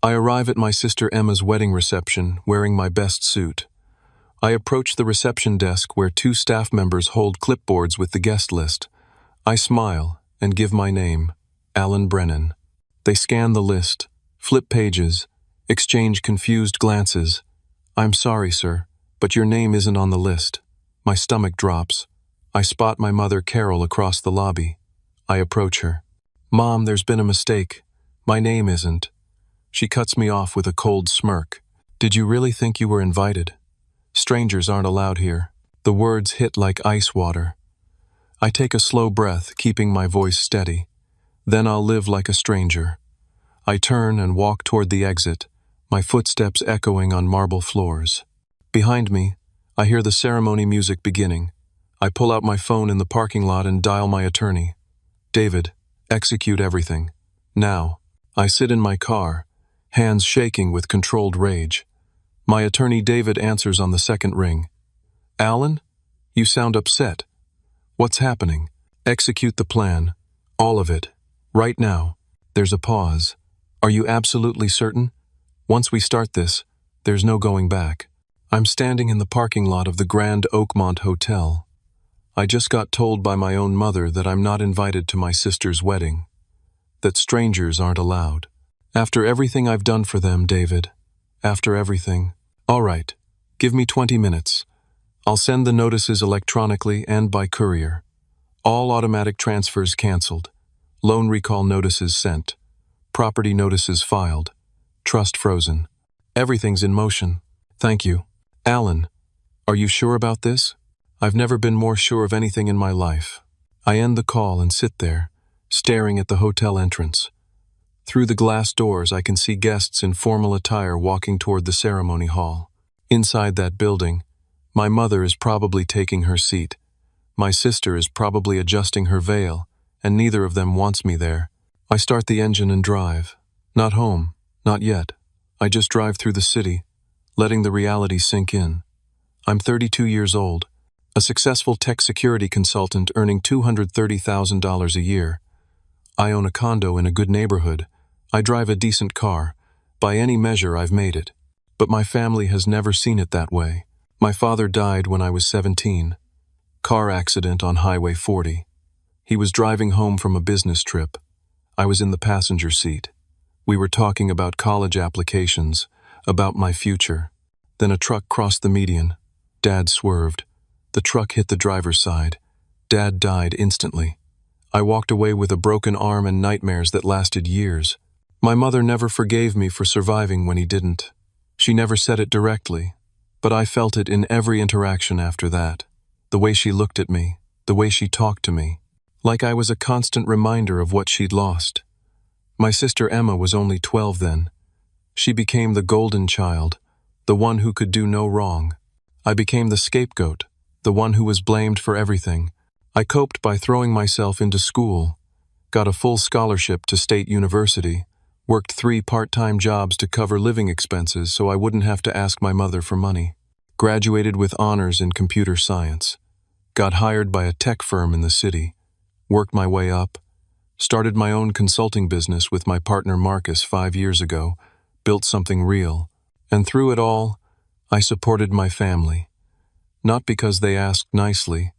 I arrive at my sister Emma's wedding reception wearing my best suit. I approach the reception desk where two staff members hold clipboards with the guest list. I smile and give my name, Alan Brennan. They scan the list, flip pages, exchange confused glances. "I'm sorry, sir, but your name isn't on the list." My stomach drops. I spot my mother Carol across the lobby. I approach her. "Mom, there's been a mistake. My name isn't." She cuts me off with a cold smirk. "Did you really think you were invited? Strangers aren't allowed here." The words hit like ice water. I take a slow breath, keeping my voice steady. Then I'll live like a stranger. I turn and walk toward the exit, my footsteps echoing on marble floors. Behind me, I hear the ceremony music beginning. I pull out my phone in the parking lot and dial my attorney. "David, execute everything. Now." I sit in my car, hands shaking with controlled rage. My attorney David answers on the second ring. "Alan, you sound upset. What's happening?" "Execute the plan. All of it. Right now." There's a pause. "Are you absolutely certain? Once we start this, there's no going back." I'm standing in the parking lot of the Grand Oakmont Hotel. I just got told by my own mother that I'm not invited to my sister's wedding. That strangers aren't allowed. After everything I've done for them, David. After everything. "All right, give me 20 minutes. I'll send the notices electronically and by courier. All automatic transfers canceled. Loan recall notices sent. Property notices filed. Trust frozen. Everything's in motion. Thank you." "Alan, are you sure about this?" "I've never been more sure of anything in my life." I end the call and sit there, staring at the hotel entrance. Through the glass doors, I can see guests in formal attire walking toward the ceremony hall. Inside that building, my mother is probably taking her seat. My sister is probably adjusting her veil, and neither of them wants me there. I start the engine and drive. Not home, not yet. I just drive through the city, letting the reality sink in. I'm 32 years old, a successful tech security consultant earning $230,000 a year. I own a condo in a good neighborhood. I drive a decent car. By any measure, I've made it. But my family has never seen it that way. My father died when I was 17. Car accident on Highway 40. He was driving home from a business trip. I was in the passenger seat. We were talking about college applications, about my future. Then a truck crossed the median. Dad swerved. The truck hit the driver's side. Dad died instantly. I walked away with a broken arm and nightmares that lasted years. My mother never forgave me for surviving when he didn't. She never said it directly, but I felt it in every interaction after that. The way she looked at me, the way she talked to me, like I was a constant reminder of what she'd lost. My sister Emma was only 12 then. She became the golden child, the one who could do no wrong. I became the scapegoat, the one who was blamed for everything. I coped by throwing myself into school, got a full scholarship to State University, worked 3 part-time jobs to cover living expenses so I wouldn't have to ask my mother for money, graduated with honors in computer science, got hired by a tech firm in the city, worked my way up, started my own consulting business with my partner Marcus 5 years ago, built something real, and through it all, I supported my family. Not because they asked nicely.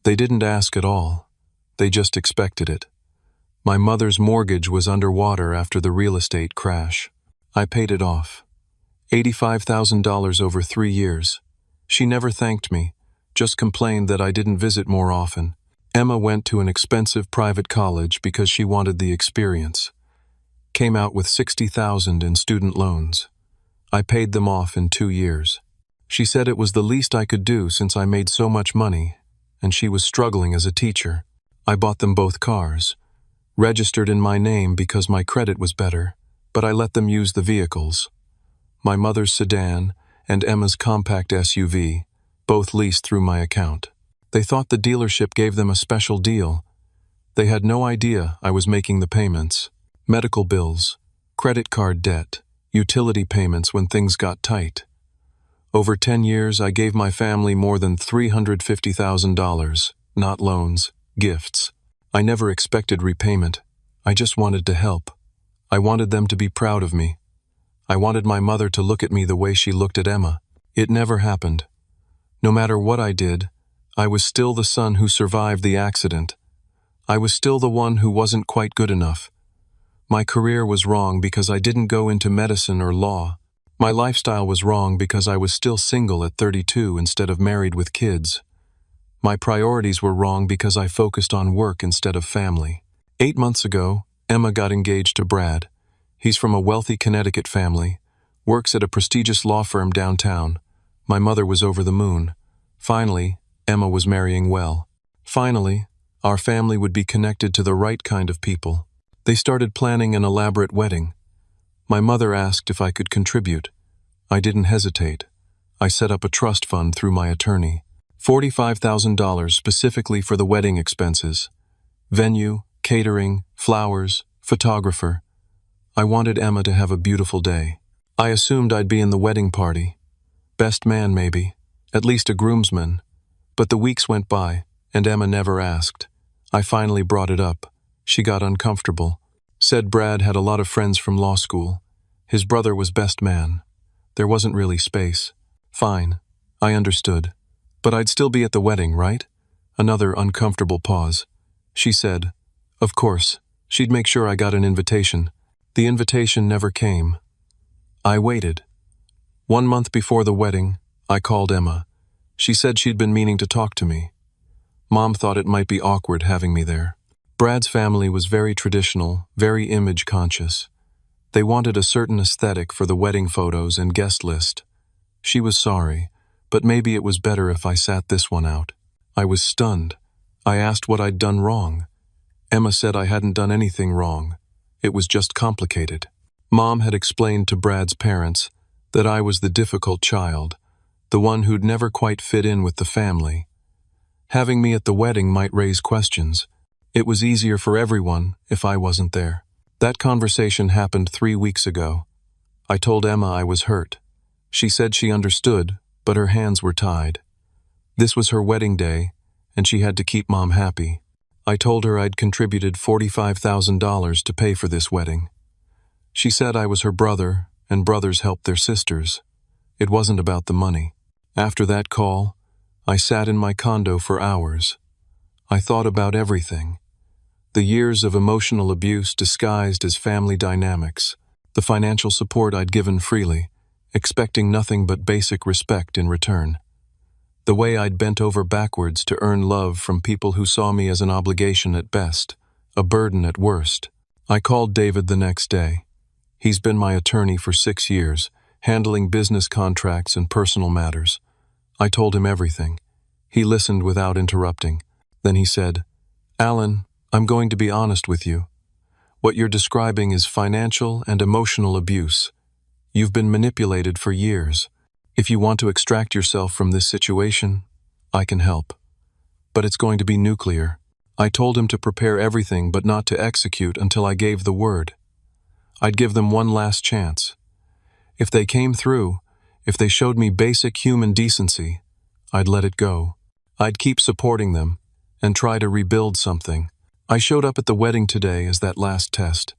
They didn't ask at all. They just expected it. My mother's mortgage was underwater after the real estate crash. I paid it off. $85,000 over 3 years. She never thanked me, just complained that I didn't visit more often. Emma went to an expensive private college because she wanted the experience. Came out with $60,000 in student loans. I paid them off in 2 years. She said it was the least I could do since I made so much money, and she was struggling as a teacher. I bought them both cars, registered in my name because my credit was better, but I let them use the vehicles. My mother's sedan and Emma's compact SUV, both leased through my account. They thought the dealership gave them a special deal. They had no idea I was making the payments. Medical bills, credit card debt, utility payments when things got tight. Over 10 years, I gave my family more than $350,000, not loans, gifts. I never expected repayment. I just wanted to help. I wanted them to be proud of me. I wanted my mother to look at me the way she looked at Emma. It never happened. No matter what I did, I was still the son who survived the accident. I was still the one who wasn't quite good enough. My career was wrong because I didn't go into medicine or law. My lifestyle was wrong because I was still single at 32 instead of married with kids. My priorities were wrong because I focused on work instead of family. 8 months ago, Emma got engaged to Brad. He's from a wealthy Connecticut family, works at a prestigious law firm downtown. My mother was over the moon. Finally, Emma was marrying well. Finally, our family would be connected to the right kind of people. They started planning an elaborate wedding. My mother asked if I could contribute. I didn't hesitate. I set up a trust fund through my attorney. $45,000 specifically for the wedding expenses. Venue, catering, flowers, photographer. I wanted Emma to have a beautiful day. I assumed I'd be in the wedding party. Best man, maybe. At least a groomsman. But the weeks went by, and Emma never asked. I finally brought it up. She got uncomfortable. Said Brad had a lot of friends from law school. His brother was best man. There wasn't really space. Fine. I understood. But I'd still be at the wedding, right? Another uncomfortable pause. She said, of course, she'd make sure I got an invitation. The invitation never came. I waited. 1 month before the wedding, I called Emma. She said she'd been meaning to talk to me. Mom thought it might be awkward having me there. Brad's family was very traditional, very image-conscious. They wanted a certain aesthetic for the wedding photos and guest list. She was sorry, but maybe it was better if I sat this one out. I was stunned. I asked what I'd done wrong. Emma said I hadn't done anything wrong. It was just complicated. Mom had explained to Brad's parents that I was the difficult child, the one who'd never quite fit in with the family. Having me at the wedding might raise questions. It was easier for everyone if I wasn't there. That conversation happened 3 weeks ago. I told Emma I was hurt. She said she understood, but her hands were tied. This was her wedding day, and she had to keep Mom happy. I told her I'd contributed $45,000 to pay for this wedding. She said I was her brother, and brothers helped their sisters. It wasn't about the money. After that call, I sat in my condo for hours. I thought about everything. The years of emotional abuse disguised as family dynamics, the financial support I'd given freely, expecting nothing but basic respect in return. The way I'd bent over backwards to earn love from people who saw me as an obligation at best, a burden at worst. I called David the next day. He's been my attorney for 6 years, handling business contracts and personal matters. I told him everything. He listened without interrupting. Then he said, "Alan, I'm going to be honest with you. What you're describing is financial and emotional abuse. You've been manipulated for years. If you want to extract yourself from this situation, I can help. But it's going to be nuclear." I told him to prepare everything but not to execute until I gave the word. I'd give them one last chance. If they came through, if they showed me basic human decency, I'd let it go. I'd keep supporting them and try to rebuild something. I showed up at the wedding today as that last test.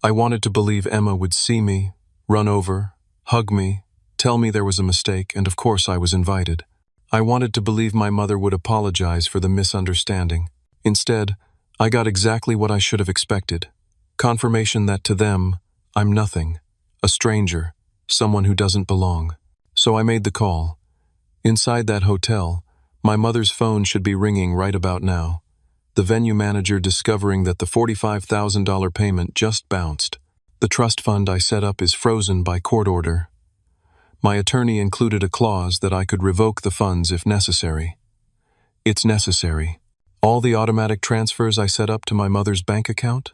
I wanted to believe Emma would see me, run over, hug me, tell me there was a mistake, and of course I was invited. I wanted to believe my mother would apologize for the misunderstanding. Instead, I got exactly what I should have expected. Confirmation that to them, I'm nothing, a stranger, someone who doesn't belong. So I made the call. Inside that hotel, my mother's phone should be ringing right about now. The venue manager discovering that the $45,000 payment just bounced. The trust fund I set up is frozen by court order. My attorney included a clause that I could revoke the funds if necessary. It's necessary. All the automatic transfers I set up to my mother's bank account?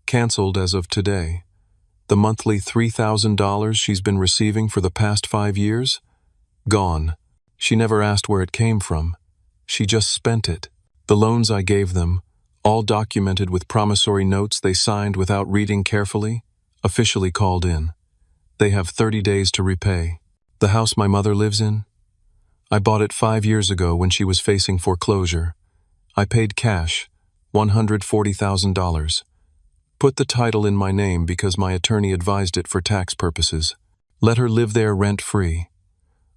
Canceled as of today. The monthly $3,000 she's been receiving for the past 5 years? Gone. She never asked where it came from. She just spent it. The loans I gave them, all documented with promissory notes they signed without reading carefully, officially called in. They have 30 days to repay. The house my mother lives in? I bought it 5 years ago when she was facing foreclosure. I paid cash, $140,000. Put the title in my name because my attorney advised it for tax purposes. Let her live there rent-free.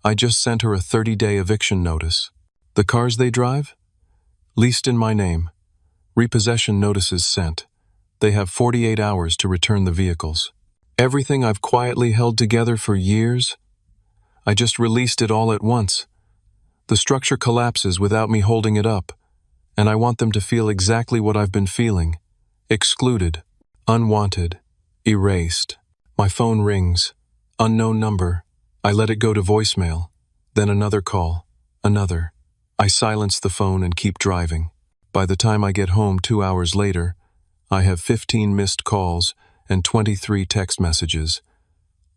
I just sent her a 30-day eviction notice. The cars they drive? Leased in my name. Repossession notices sent. They have 48 hours to return the vehicles. Everything I've quietly held together for years? I just released it all at once. The structure collapses without me holding it up, and I want them to feel exactly what I've been feeling. Excluded, unwanted, erased. My phone rings. Unknown number. I let it go to voicemail. Then another call. Another. I silence the phone and keep driving. By the time I get home 2 hours later, I have 15 missed calls and 23 text messages.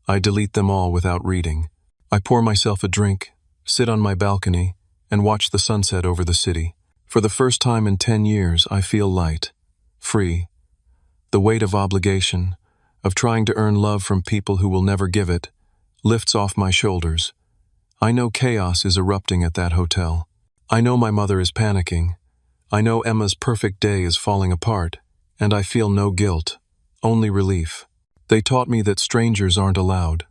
I delete them all without reading. I pour myself a drink, sit on my balcony, and watch the sunset over the city. For the first time in 10 years, I feel light, free. The weight of obligation, of trying to earn love from people who will never give it, lifts off my shoulders. I know chaos is erupting at that hotel. I know my mother is panicking. I know Emma's perfect day is falling apart, and I feel no guilt, only relief. They taught me that strangers aren't allowed.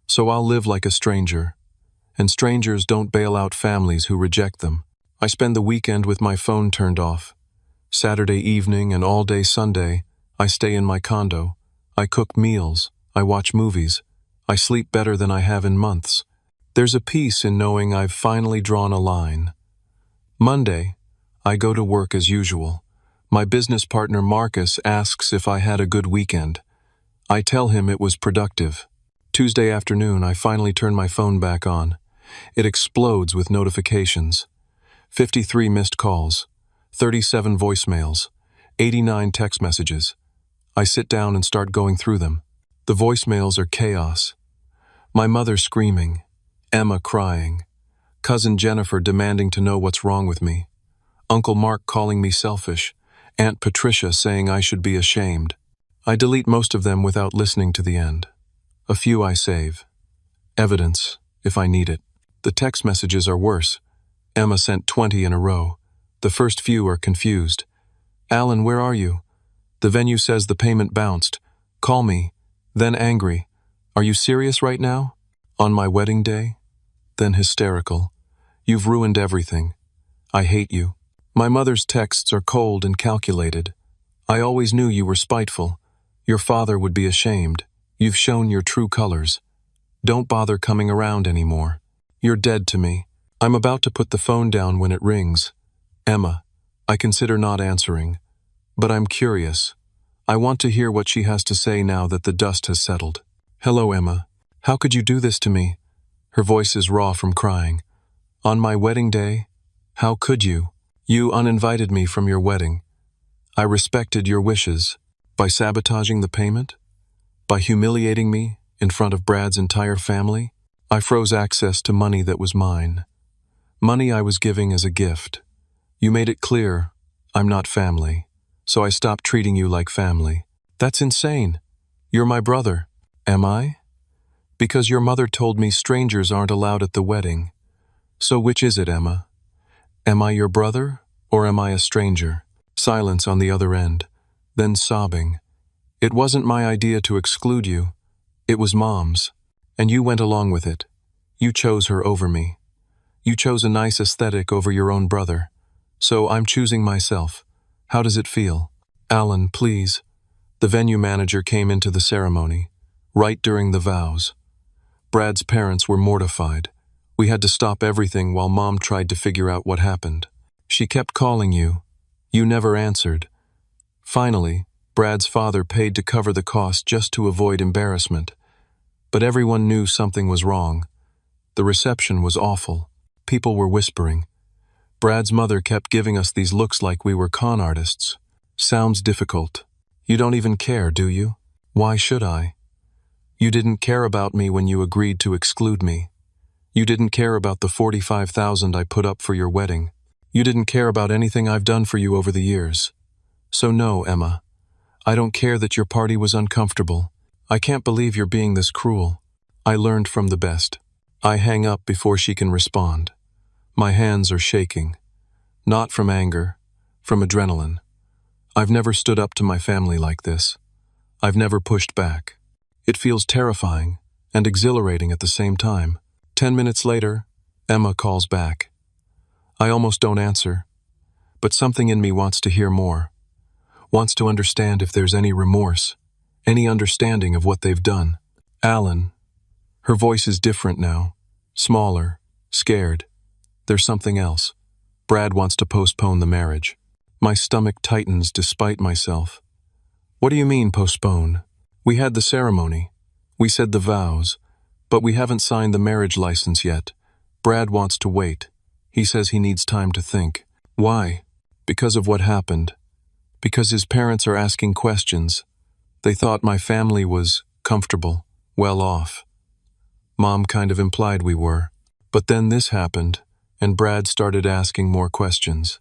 So I'll live like a stranger. And strangers don't bail out families who reject them. I spend the weekend with my phone turned off. Saturday evening and all day Sunday, I stay in my condo. I cook meals. I watch movies. I sleep better than I have in months. There's a peace in knowing I've finally drawn a line. Monday, I go to work as usual. My business partner Marcus asks if I had a good weekend. I tell him it was productive. Tuesday afternoon, I finally turn my phone back on. It explodes with notifications. 53 missed calls, 37 voicemails, 89 text messages. I sit down and start going through them. The voicemails are chaos. My mother screaming, Emma crying, cousin Jennifer demanding to know what's wrong with me, Uncle Mark calling me selfish, Aunt Patricia saying I should be ashamed. I delete most of them without listening to the end. A few I save. Evidence, if I need it. The text messages are worse. Emma sent 20 in a row. The first few are confused. Alan, where are you? The venue says the payment bounced. Call me. Then angry. Are you serious right now? On my wedding day? Then hysterical. You've ruined everything. I hate you. My mother's texts are cold and calculated. I always knew you were spiteful. Your father would be ashamed. You've shown your true colors. Don't bother coming around anymore. You're dead to me. I'm about to put the phone down when it rings. Emma. I consider not answering. But I'm curious. I want to hear what she has to say now that the dust has settled. Hello, Emma. How could you do this to me? Her voice is raw from crying. On my wedding day? How could you? You uninvited me from your wedding. I respected your wishes. By sabotaging the payment? By humiliating me in front of Brad's entire family? I froze access to money that was mine. Money I was giving as a gift. You made it clear I'm not family, so I stopped treating you like family. That's insane. You're my brother. Am I? Because your mother told me strangers aren't allowed at the wedding. So which is it, Emma? Am I your brother, or am I a stranger? Silence on the other end, then sobbing. It wasn't my idea to exclude you. It was Mom's, and you went along with it. You chose her over me. You chose a nice aesthetic over your own brother. So I'm choosing myself. How does it feel? Alan, please. The venue manager came into the ceremony, right during the vows. Brad's parents were mortified. We had to stop everything while Mom tried to figure out what happened. She kept calling you. You never answered. Finally, Brad's father paid to cover the cost just to avoid embarrassment. But everyone knew something was wrong. The reception was awful. People were whispering. Brad's mother kept giving us these looks like we were con artists. Sounds difficult. You don't even care, do you? Why should I? You didn't care about me when you agreed to exclude me. You didn't care about the $45,000 I put up for your wedding. You didn't care about anything I've done for you over the years. So no, Emma. I don't care that your party was uncomfortable. I can't believe you're being this cruel. I learned from the best. I hang up before she can respond. My hands are shaking. Not from anger, from adrenaline. I've never stood up to my family like this. I've never pushed back. It feels terrifying and exhilarating at the same time. 10 minutes later, Emma calls back. I almost don't answer, but something in me wants to hear more, wants to understand if there's any remorse, any understanding of what they've done. Alan. Her voice is different now, smaller, scared. There's something else. Brad wants to postpone the marriage. My stomach tightens despite myself. What do you mean, postpone? We had the ceremony. We said the vows, but we haven't signed the marriage license yet. Brad wants to wait. He says he needs time to think. Why? Because of what happened. Because his parents are asking questions. They thought my family was comfortable, well off. Mom kind of implied we were. But then this happened, and Brad started asking more questions.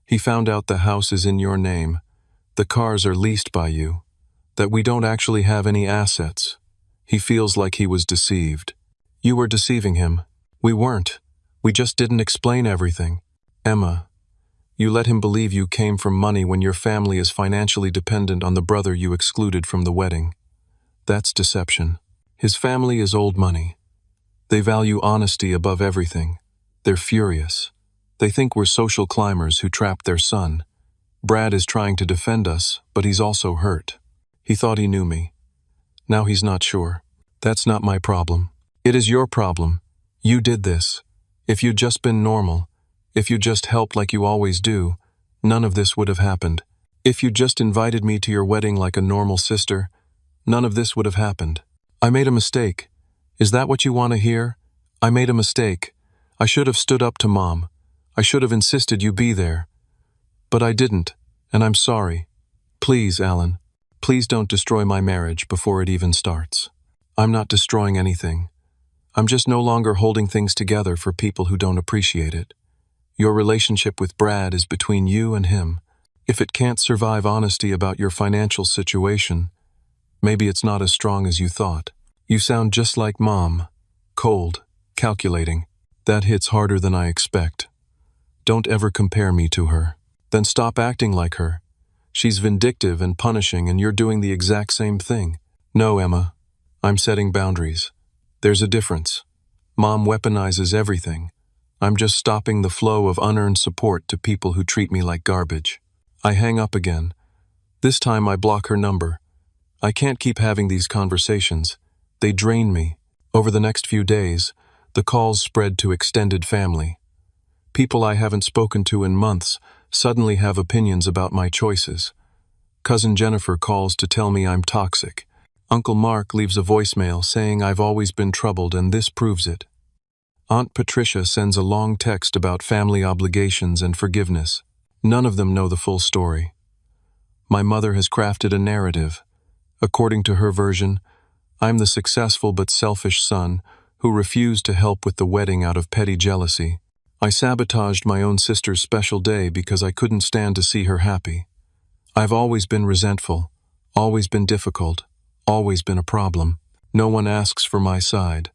He found out the house is in your name, the cars are leased by you, that we don't actually have any assets. He feels like he was deceived. You were deceiving him. We weren't. We just didn't explain everything. Emma, you let him believe you came from money when your family is financially dependent on the brother you excluded from the wedding. That's deception. His family is old money. They value honesty above everything. They're furious. They think we're social climbers who trapped their son. Brad is trying to defend us, but he's also hurt. He thought he knew me. Now he's not sure. That's not my problem. It is your problem. You did this. If you'd just been normal, if you just helped like you always do, none of this would have happened. If you just invited me to your wedding like a normal sister, none of this would have happened. I made a mistake. Is that what you want to hear? I made a mistake. I should have stood up to Mom. I should have insisted you be there. But I didn't, and I'm sorry. Please, Alan, please don't destroy my marriage before it even starts. I'm not destroying anything. I'm just no longer holding things together for people who don't appreciate it. Your relationship with Brad is between you and him. If it can't survive honesty about your financial situation, maybe it's not as strong as you thought. You sound just like Mom. Cold, calculating. That hits harder than I expect. Don't ever compare me to her. Then stop acting like her. She's vindictive and punishing, and you're doing the exact same thing. No, Emma. I'm setting boundaries. There's a difference. Mom weaponizes everything. I'm just stopping the flow of unearned support to people who treat me like garbage. I hang up again. This time I block her number. I can't keep having these conversations. They drain me. Over the next few days, the calls spread to extended family. People I haven't spoken to in months suddenly have opinions about my choices. Cousin Jennifer calls to tell me I'm toxic. Uncle Mark leaves a voicemail saying I've always been troubled and this proves it. Aunt Patricia sends a long text about family obligations and forgiveness. None of them know the full story. My mother has crafted a narrative. According to her version, I'm the successful but selfish son who refused to help with the wedding out of petty jealousy. I sabotaged my own sister's special day because I couldn't stand to see her happy. I've always been resentful, always been difficult, always been a problem. No one asks for my side.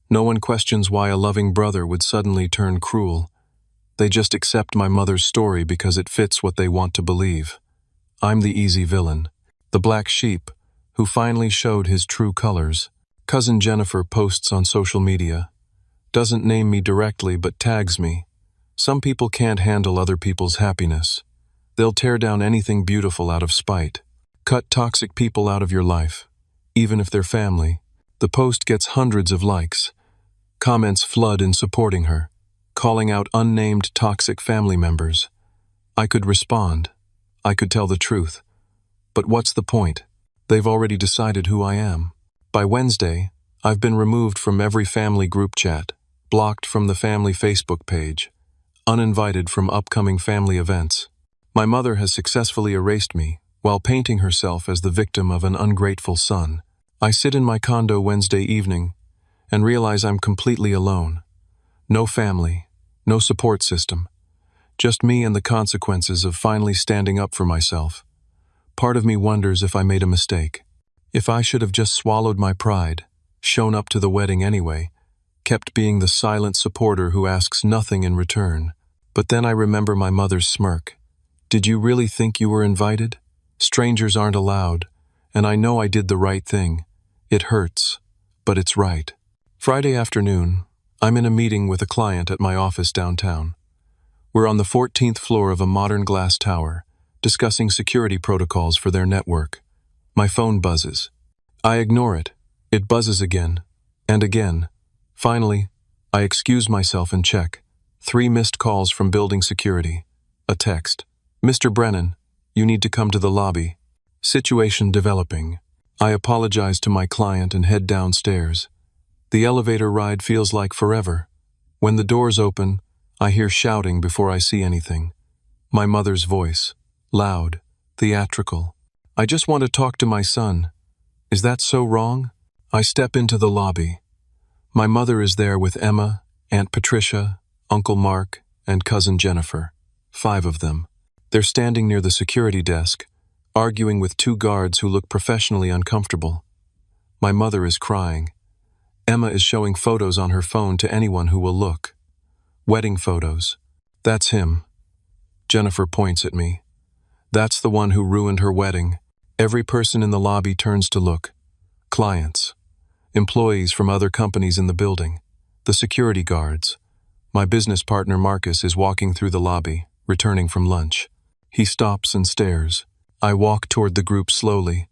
No one questions why a loving brother would suddenly turn cruel. They just accept my mother's story because it fits what they want to believe. I'm the easy villain, the black sheep, who finally showed his true colors. Cousin Jennifer posts on social media. Doesn't name me directly but tags me. Some people can't handle other people's happiness. They'll tear down anything beautiful out of spite. Cut toxic people out of your life, even if they're family. The post gets hundreds of likes. Comments flood in supporting her, calling out unnamed toxic family members. I could respond. I could tell the truth. But what's the point? They've already decided who I am. By Wednesday, I've been removed from every family group chat, blocked from the family Facebook page, uninvited from upcoming family events. My mother has successfully erased me while painting herself as the victim of an ungrateful son. I sit in my condo Wednesday evening and realize I'm completely alone. No family, no support system, just me and the consequences of finally standing up for myself. Part of me wonders if I made a mistake. If I should have just swallowed my pride, shown up to the wedding anyway, kept being the silent supporter who asks nothing in return. But then I remember my mother's smirk. Did you really think you were invited? Strangers aren't allowed, and I know I did the right thing. It hurts, but it's right. Friday afternoon, I'm in a meeting with a client at my office downtown. We're on the 14th floor of a modern glass tower, discussing security protocols for their network. My phone buzzes. I ignore it. It buzzes again, and again. Finally, I excuse myself and check. 3 missed calls from building security. A text. Mr. Brennan, you need to come to the lobby. Situation developing. I apologize to my client and head downstairs. The elevator ride feels like forever. When the doors open, I hear shouting before I see anything. My mother's voice. Loud. Theatrical. I just want to talk to my son. Is that so wrong? I step into the lobby. My mother is there with Emma, Aunt Patricia, Uncle Mark, and Cousin Jennifer. 5 of them. They're standing near the security desk, arguing with 2 guards who look professionally uncomfortable. My mother is crying. Emma is showing photos on her phone to anyone who will look. Wedding photos. That's him. Jennifer points at me. That's the one who ruined her wedding. Every person in the lobby turns to look. Clients. Employees from other companies in the building. The security guards. My business partner Marcus is walking through the lobby, returning from lunch. He stops and stares. I walk toward the group slowly.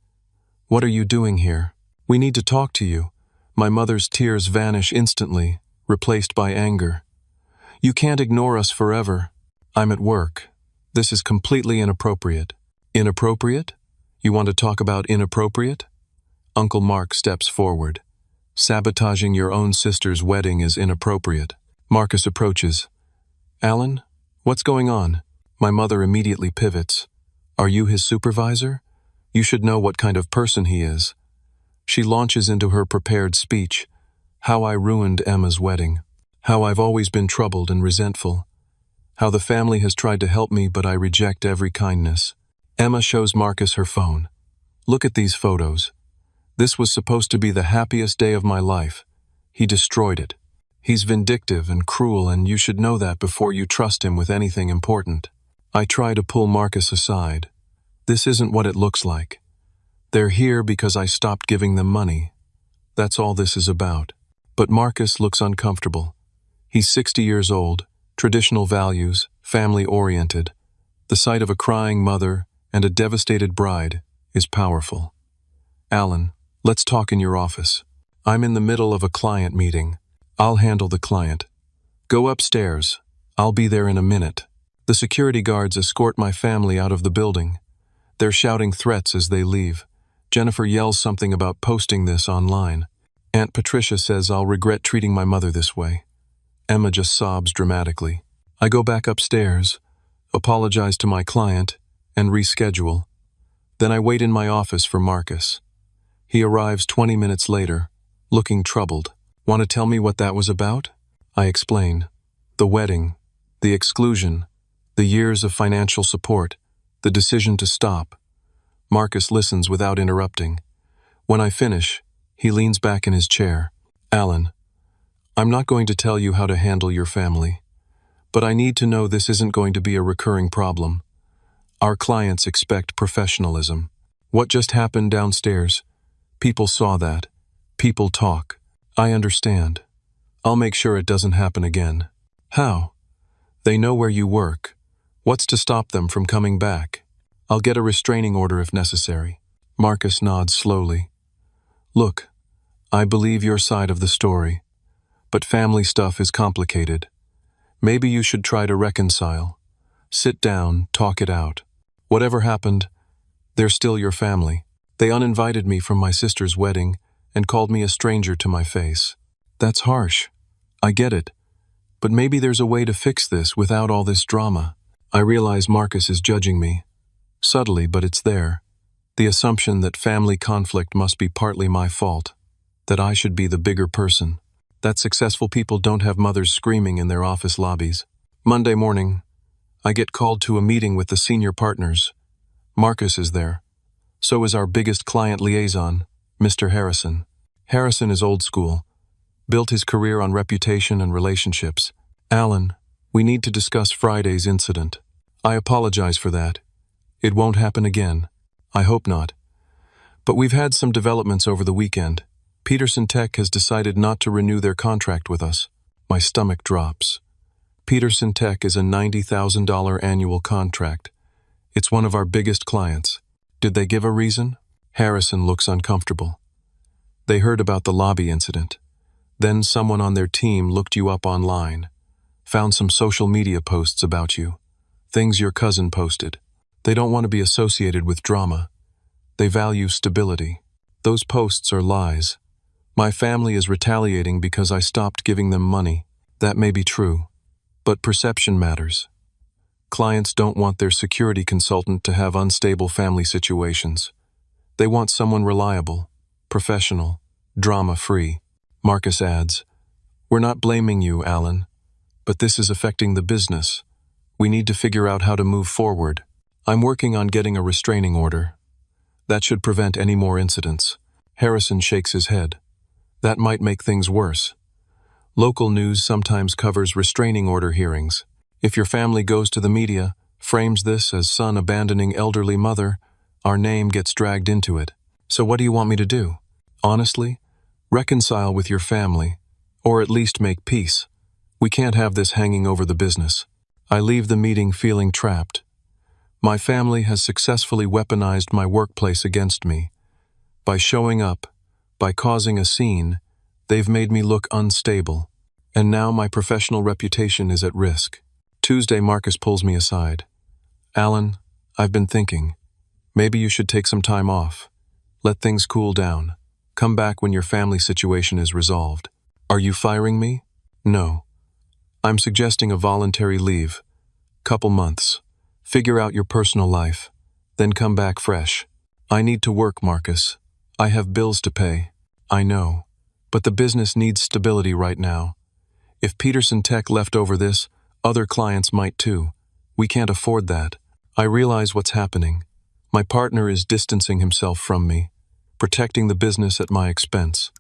What are you doing here? We need to talk to you. My mother's tears vanish instantly, replaced by anger. You can't ignore us forever. I'm at work. This is completely inappropriate. Inappropriate? You want to talk about inappropriate? Uncle Mark steps forward. Sabotaging your own sister's wedding is inappropriate. Marcus approaches. Alan, what's going on? My mother immediately pivots. Are you his supervisor? You should know what kind of person he is. She launches into her prepared speech. How I ruined Emma's wedding. How I've always been troubled and resentful. How the family has tried to help me, but I reject every kindness. Emma shows Marcus her phone. Look at these photos. This was supposed to be the happiest day of my life. He destroyed it. He's vindictive and cruel, and you should know that before you trust him with anything important. I try to pull Marcus aside. This isn't what it looks like. They're here because I stopped giving them money. That's all this is about. But Marcus looks uncomfortable. He's 60 years old, traditional values, family-oriented. The sight of a crying mother and a devastated bride is powerful. Alan, let's talk in your office. I'm in the middle of a client meeting. I'll handle the client. Go upstairs. I'll be there in a minute. The security guards escort my family out of the building. They're shouting threats as they leave. Jennifer yells something about posting this online. Aunt Patricia says I'll regret treating my mother this way. Emma just sobs dramatically. I go back upstairs, apologize to my client, and reschedule. Then I wait in my office for Marcus. He arrives 20 minutes later, looking troubled. Want to tell me what that was about? I explain. The wedding, the exclusion, the years of financial support, the decision to stop. Marcus listens without interrupting. When I finish, he leans back in his chair. Alan, I'm not going to tell you how to handle your family, but I need to know this isn't going to be a recurring problem. Our clients expect professionalism. What just happened downstairs? People saw that. People talk. I understand. I'll make sure it doesn't happen again. How? They know where you work. What's to stop them from coming back? I'll get a restraining order if necessary. Marcus nods slowly. Look, I believe your side of the story, but family stuff is complicated. Maybe you should try to reconcile. Sit down, talk it out. Whatever happened, they're still your family. They uninvited me from my sister's wedding and called me a stranger to my face. That's harsh. I get it. But maybe there's a way to fix this without all this drama. I realize Marcus is judging me. Subtly, but it's there. The assumption that family conflict must be partly my fault. That I should be the bigger person. That successful people don't have mothers screaming in their office lobbies. Monday morning, I get called to a meeting with the senior partners. Marcus is there. So is our biggest client liaison, Mr. Harrison. Harrison is old school. Built his career on reputation and relationships. Alan, we need to discuss Friday's incident. I apologize for that. It won't happen again. I hope not. But we've had some developments over the weekend. Peterson Tech has decided not to renew their contract with us. My stomach drops. Peterson Tech is a $90,000 annual contract. It's one of our biggest clients. Did they give a reason? Harrison looks uncomfortable. They heard about the lobby incident. Then someone on their team looked you up online. Found some social media posts about you. Things your cousin posted. They don't want to be associated with drama. They value stability. Those posts are lies. My family is retaliating because I stopped giving them money. That may be true, but perception matters. Clients don't want their security consultant to have unstable family situations. They want someone reliable, professional, drama-free. Marcus adds, "We're not blaming you, Alan, but this is affecting the business. We need to figure out how to move forward. I'm working on getting a restraining order. That should prevent any more incidents." Harrison shakes his head. That might make things worse. Local news sometimes covers restraining order hearings. If your family goes to the media, frames this as son abandoning elderly mother, our name gets dragged into it. So what do you want me to do? Honestly, reconcile with your family, or at least make peace. We can't have this hanging over the business. I leave the meeting feeling trapped. My family has successfully weaponized my workplace against me. By showing up, by causing a scene, they've made me look unstable. And now my professional reputation is at risk. Tuesday, Marcus pulls me aside. "Alan, I've been thinking. Maybe you should take some time off. Let things cool down. Come back when your family situation is resolved." "Are you firing me?" "No. I'm suggesting a voluntary leave. Couple months. Figure out your personal life. Then come back fresh." "I need to work, Marcus. I have bills to pay." "I know. But the business needs stability right now. If Peterson Tech left over this, other clients might too. We can't afford that. I realize what's happening. My partner is distancing himself from me, protecting the business at my expense.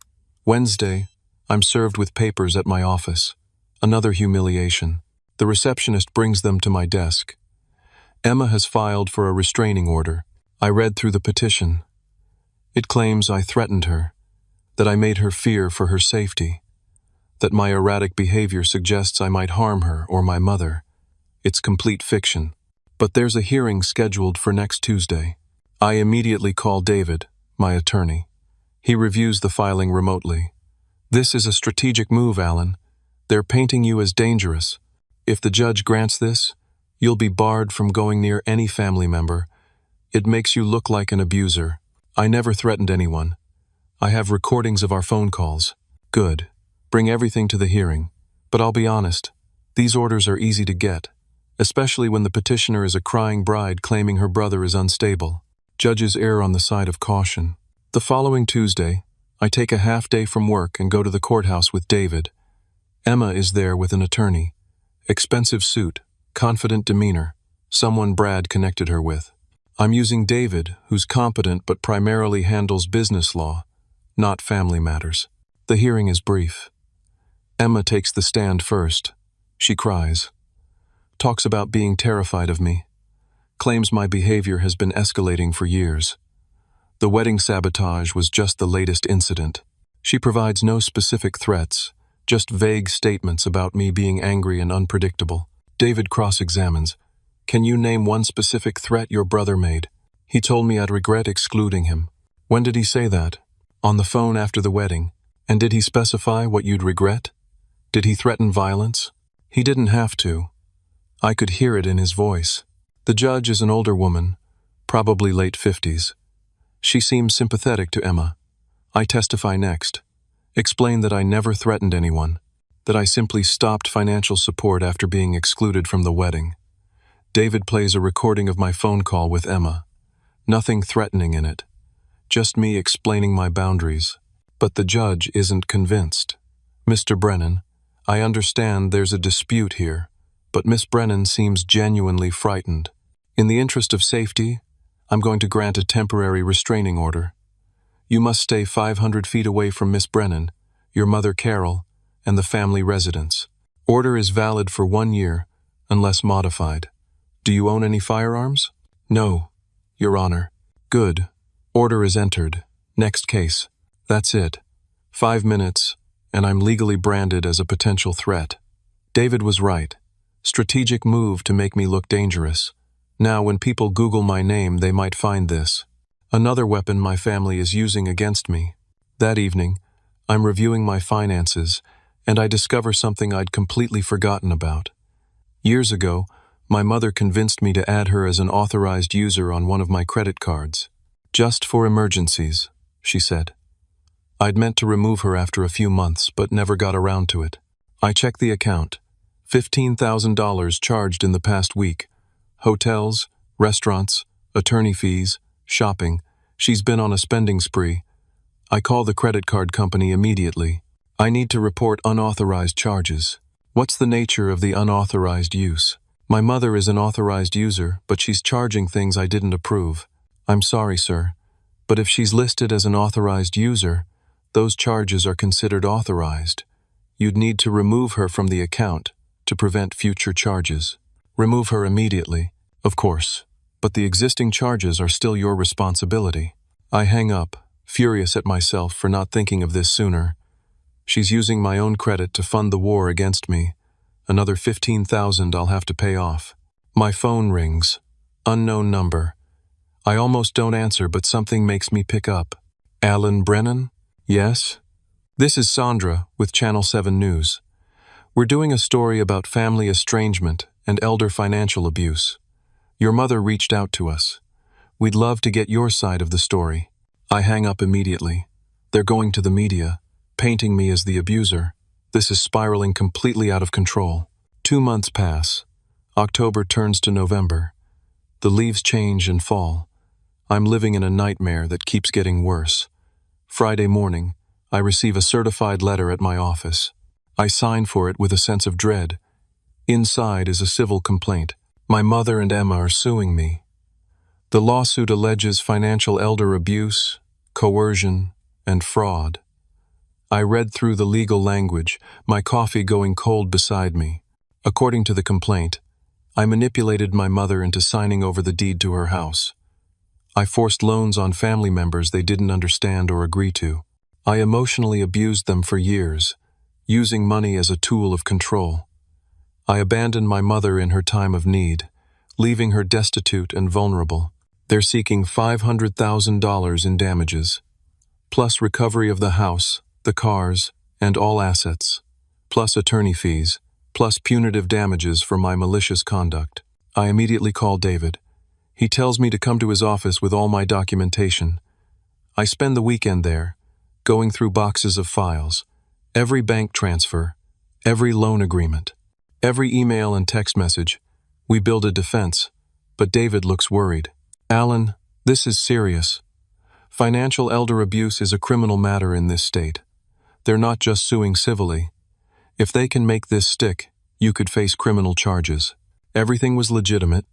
Wednesday, I'm served with papers at my office. Another humiliation. The receptionist brings them to my desk. Emma has filed for a restraining order. I read through the petition. It claims I threatened her, that I made her fear for her safety, that my erratic behavior suggests I might harm her or my mother. It's complete fiction. But there's a hearing scheduled for next Tuesday. I immediately call David, my attorney. He reviews the filing remotely. "This is a strategic move, Alan. They're painting you as dangerous. If the judge grants this, you'll be barred from going near any family member. It makes you look like an abuser. I never threatened anyone. I have recordings of our phone calls." "Good. Bring everything to the hearing. But I'll be honest, these orders are easy to get, especially when the petitioner is a crying bride claiming her brother is unstable. Judges err on the side of caution." The following Tuesday, I take a half day from work and go to the courthouse with David. Emma is there with an attorney. Expensive suit, confident demeanor, someone Brad connected her with. I'm using David, who's competent but primarily handles business law, not family matters. The hearing is brief. Emma takes the stand first. She cries. Talks about being terrified of me. Claims my behavior has been escalating for years. The wedding sabotage was just the latest incident. She provides no specific threats, just vague statements about me being angry and unpredictable. David cross-examines. "Can you name one specific threat your brother made?" "He told me I'd regret excluding him." "When did he say that?" "On the phone after the wedding." "And did he specify what you'd regret? Did he threaten violence?" "He didn't have to. I could hear it in his voice." The judge is an older woman, probably late 50s. She seems sympathetic to Emma. I testify next. Explain that I never threatened anyone, that I simply stopped financial support after being excluded from the wedding. David plays a recording of my phone call with Emma. Nothing threatening in it, just me explaining my boundaries. But the judge isn't convinced. "Mr. Brennan, I understand there's a dispute here, but Miss Brennan seems genuinely frightened. In the interest of safety, I'm going to grant a temporary restraining order. You must stay 500 feet away from Miss Brennan, your mother Carol, and the family residence. Order is valid for 1 year, unless modified. Do you own any firearms? No, Your Honor. Good. Order is entered. Next case. That's it. 5 minutes, and I'm legally branded as a potential threat. David was right. Strategic move to make me look dangerous. Now, when people Google my name, they might find this. Another weapon my family is using against me. That evening, I'm reviewing my finances, and I discover something I'd completely forgotten about. Years ago, my mother convinced me to add her as an authorized user on one of my credit cards. Just for emergencies, she said. I'd meant to remove her after a few months, but never got around to it. I checked the account. $15,000 charged in the past week. Hotels, restaurants, attorney fees, shopping. She's been on a spending spree. I call the credit card company immediately. I need to report unauthorized charges. What's the nature of the unauthorized use? My mother is an authorized user, but she's charging things I didn't approve. I'm sorry, sir, but if she's listed as an authorized user, those charges are considered authorized. You'd need to remove her from the account to prevent future charges. Remove her immediately, of course, but the existing charges are still your responsibility. I hang up, furious at myself for not thinking of this sooner. She's using my own credit to fund the war against me. Another $15,000 I'll have to pay off. My phone rings. Unknown number. I almost don't answer, but something makes me pick up. Alan Brennan? Yes? This is Sandra with Channel 7 News. We're doing a story about family estrangement and elder financial abuse. Your mother reached out to us. We'd love to get your side of the story. I hang up immediately. They're going to the media, painting me as the abuser. This is spiraling completely out of control. 2 months pass. October turns to November. The leaves change and fall. I'm living in a nightmare that keeps getting worse. Friday morning, I receive a certified letter at my office. I sign for it with a sense of dread. Inside is a civil complaint. My mother and Emma are suing me. The lawsuit alleges financial elder abuse, coercion, and fraud. I read through the legal language, my coffee going cold beside me. According to the complaint, I manipulated my mother into signing over the deed to her house. I forced loans on family members they didn't understand or agree to. I emotionally abused them for years, using money as a tool of control. I abandoned my mother in her time of need, leaving her destitute and vulnerable. They're seeking $500,000 in damages, plus recovery of the house, the cars, and all assets, plus attorney fees, plus punitive damages for my malicious conduct. I immediately call David. He tells me to come to his office with all my documentation. I spend the weekend there, going through boxes of files, every bank transfer, every loan agreement, every email and text message. We build a defense, but David looks worried. Alan, this is serious. Financial elder abuse is a criminal matter in this state. They're not just suing civilly. If they can make this stick, you could face criminal charges. Everything was legitimate.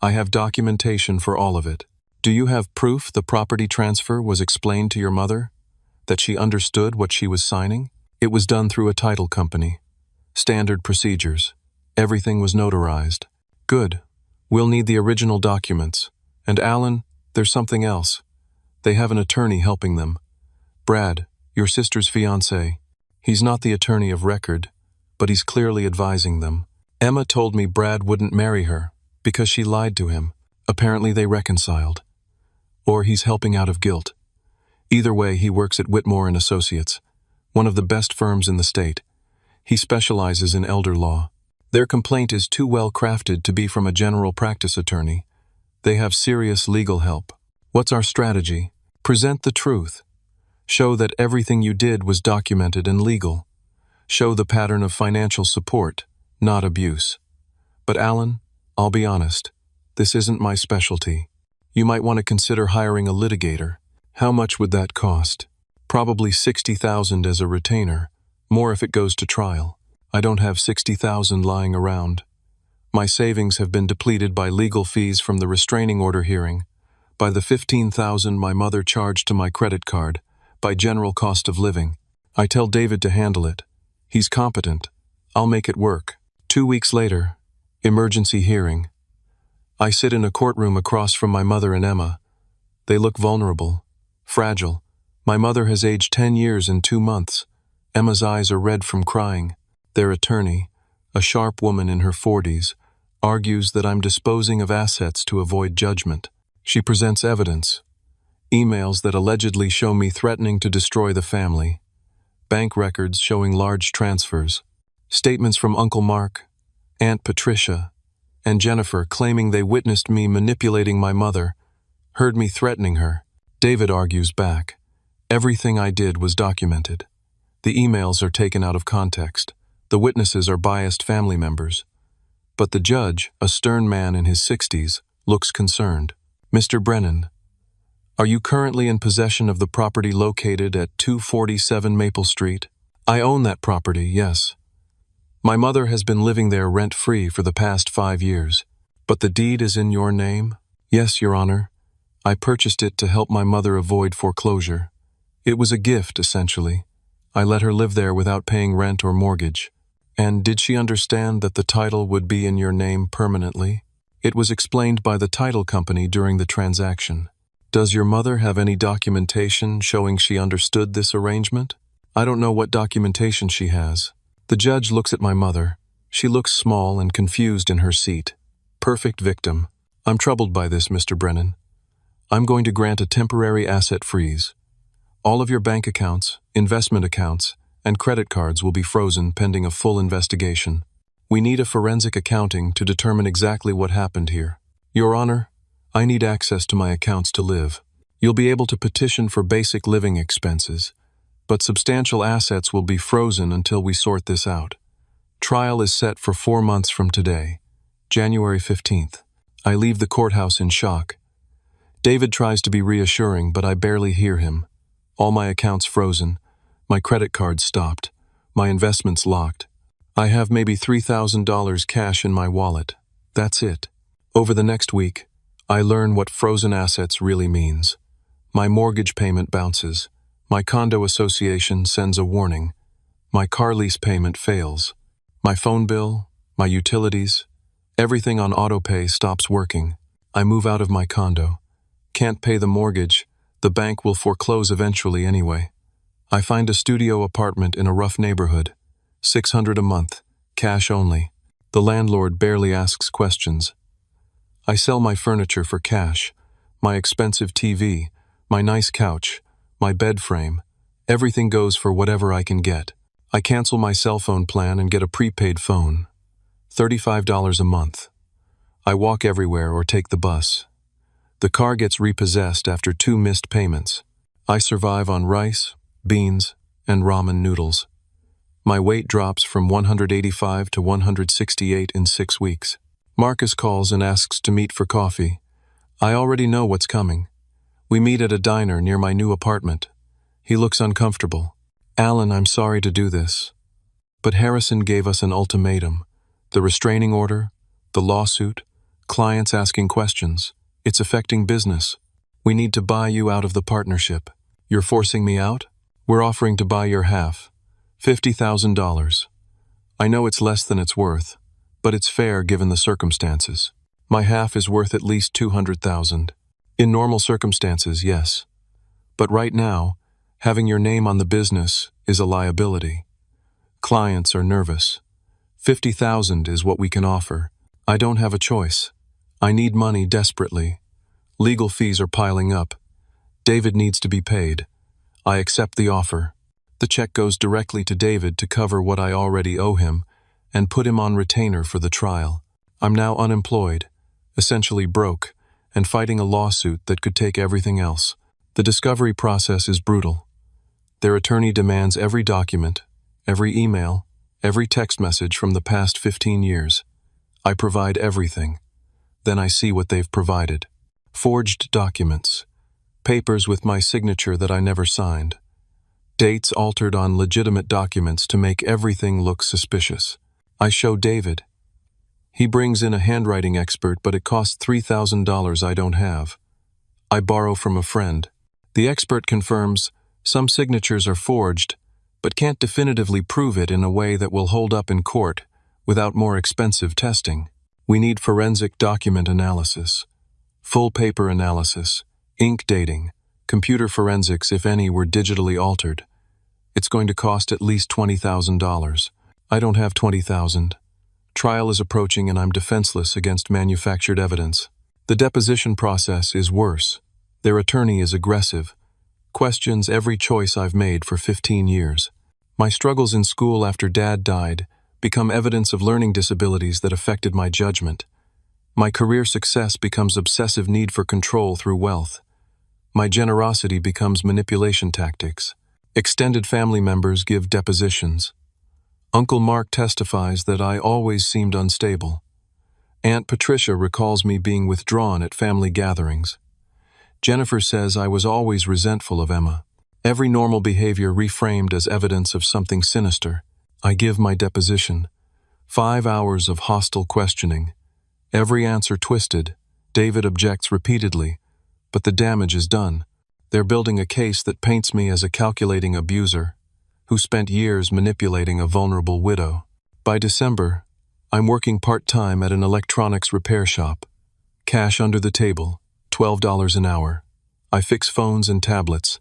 I have documentation for all of it. Do you have proof the property transfer was explained to your mother? That she understood what she was signing? It was done through a title company. Standard procedures. Everything was notarized. Good. We'll need the original documents. And Alan, there's something else. They have an attorney helping them. Brad, your sister's fiancé. He's not the attorney of record, but he's clearly advising them. Emma told me Brad wouldn't marry her because she lied to him. Apparently they reconciled. Or he's helping out of guilt. Either way, he works at Whitmore and Associates, one of the best firms in the state. He specializes in elder law. Their complaint is too well crafted to be from a general practice attorney. They have serious legal help. What's our strategy? Present the truth. Show that everything you did was documented and legal. Show the pattern of financial support, not abuse. But Alan, I'll be honest, this isn't my specialty. You might want to consider hiring a litigator. How much would that cost? Probably $60,000 as a retainer, more if it goes to trial. I don't have $60,000 lying around. My savings have been depleted by legal fees from the restraining order hearing, by the $15,000 my mother charged to my credit card, by general cost of living. I tell David to handle it. He's competent. I'll make it work. 2 weeks later, emergency hearing. I sit in a courtroom across from my mother and Emma. They look vulnerable, fragile. My mother has aged 10 years in 2 months. Emma's eyes are red from crying. Their attorney, a sharp woman in her 40s, argues that I'm disposing of assets to avoid judgment. She presents evidence, emails that allegedly show me threatening to destroy the family, bank records showing large transfers, statements from Uncle Mark, Aunt Patricia, and Jennifer claiming they witnessed me manipulating my mother, heard me threatening her. David argues back. Everything I did was documented. The emails are taken out of context. The witnesses are biased family members. But the judge, a stern man in his 60s, looks concerned. Mr. Brennan, are you currently in possession of the property located at 247 Maple Street? I own that property, yes. My mother has been living there rent-free for the past 5 years. But the deed is in your name? Yes, Your Honor. I purchased it to help my mother avoid foreclosure. It was a gift, essentially. I let her live there without paying rent or mortgage. And did she understand that the title would be in your name permanently? It was explained by the title company during the transaction. Does your mother have any documentation showing she understood this arrangement? I don't know what documentation she has. The judge looks at my mother. She looks small and confused in her seat. Perfect victim. I'm troubled by this, Mr. Brennan. I'm going to grant a temporary asset freeze. All of your bank accounts, investment accounts, and credit cards will be frozen pending a full investigation. We need a forensic accounting to determine exactly what happened here. Your Honor, I need access to my accounts to live. You'll be able to petition for basic living expenses, but substantial assets will be frozen until we sort this out. Trial is set for 4 months from today, January 15th. I leave the courthouse in shock. David tries to be reassuring, but I barely hear him. All my accounts frozen, my credit cards stopped, my investments locked. I have maybe $3,000 cash in my wallet. That's it. Over the next week, I learn what frozen assets really means. My mortgage payment bounces. My condo association sends a warning. My car lease payment fails. My phone bill, my utilities, everything on autopay stops working. I move out of my condo. Can't pay the mortgage. The bank will foreclose eventually anyway. I find a studio apartment in a rough neighborhood. $600 a month, cash only. The landlord barely asks questions. I sell my furniture for cash. My expensive TV, my nice couch, my bed frame. Everything goes for whatever I can get. I cancel my cell phone plan and get a prepaid phone. $35 a month. I walk everywhere or take the bus. The car gets repossessed after 2 missed payments. I survive on rice, beans, and ramen noodles. My weight drops from 185 to 168 in 6 weeks. Marcus calls and asks to meet for coffee. I already know what's coming. We meet at a diner near my new apartment. He looks uncomfortable. Alan, I'm sorry to do this, but Harrison gave us an ultimatum. The restraining order, the lawsuit, clients asking questions. It's affecting business. We need to buy you out of the partnership. You're forcing me out? We're offering to buy your half. $50,000. I know it's less than it's worth, but it's fair given the circumstances. My half is worth at least $200,000. In normal circumstances, yes. But right now, having your name on the business is a liability. Clients are nervous. $50,000 is what we can offer. I don't have a choice. I need money desperately. Legal fees are piling up. David needs to be paid. I accept the offer. The check goes directly to David to cover what I already owe him and put him on retainer for the trial. I'm now unemployed, essentially broke, and fighting a lawsuit that could take everything else. The discovery process is brutal. Their attorney demands every document, every email, every text message from the past 15 years. I provide everything. Then I see what they've provided. Forged documents. Papers with my signature that I never signed. Dates altered on legitimate documents to make everything look suspicious. I show David. He brings in a handwriting expert, but it costs $3,000 I don't have. I borrow from a friend. The expert confirms some signatures are forged, but can't definitively prove it in a way that will hold up in court without more expensive testing. We need forensic document analysis, full paper analysis, ink dating, computer forensics if any were digitally altered. It's going to cost at least $20,000. I don't have $20,000. Trial is approaching and I'm defenseless against manufactured evidence. The deposition process is worse. Their attorney is aggressive, questions every choice I've made for 15 years. My struggles in school after Dad died become evidence of learning disabilities that affected my judgment. My career success becomes obsessive need for control through wealth. My generosity becomes manipulation tactics. Extended family members give depositions. Uncle Mark testifies that I always seemed unstable. Aunt Patricia recalls me being withdrawn at family gatherings. Jennifer says I was always resentful of Emma. Every normal behavior reframed as evidence of something sinister. I give my deposition. 5 hours of hostile questioning. Every answer twisted. David objects repeatedly, but the damage is done. They're building a case that paints me as a calculating abuser who spent years manipulating a vulnerable widow. By December, I'm working part-time at an electronics repair shop. Cash under the table, $12 an hour. I fix phones and tablets.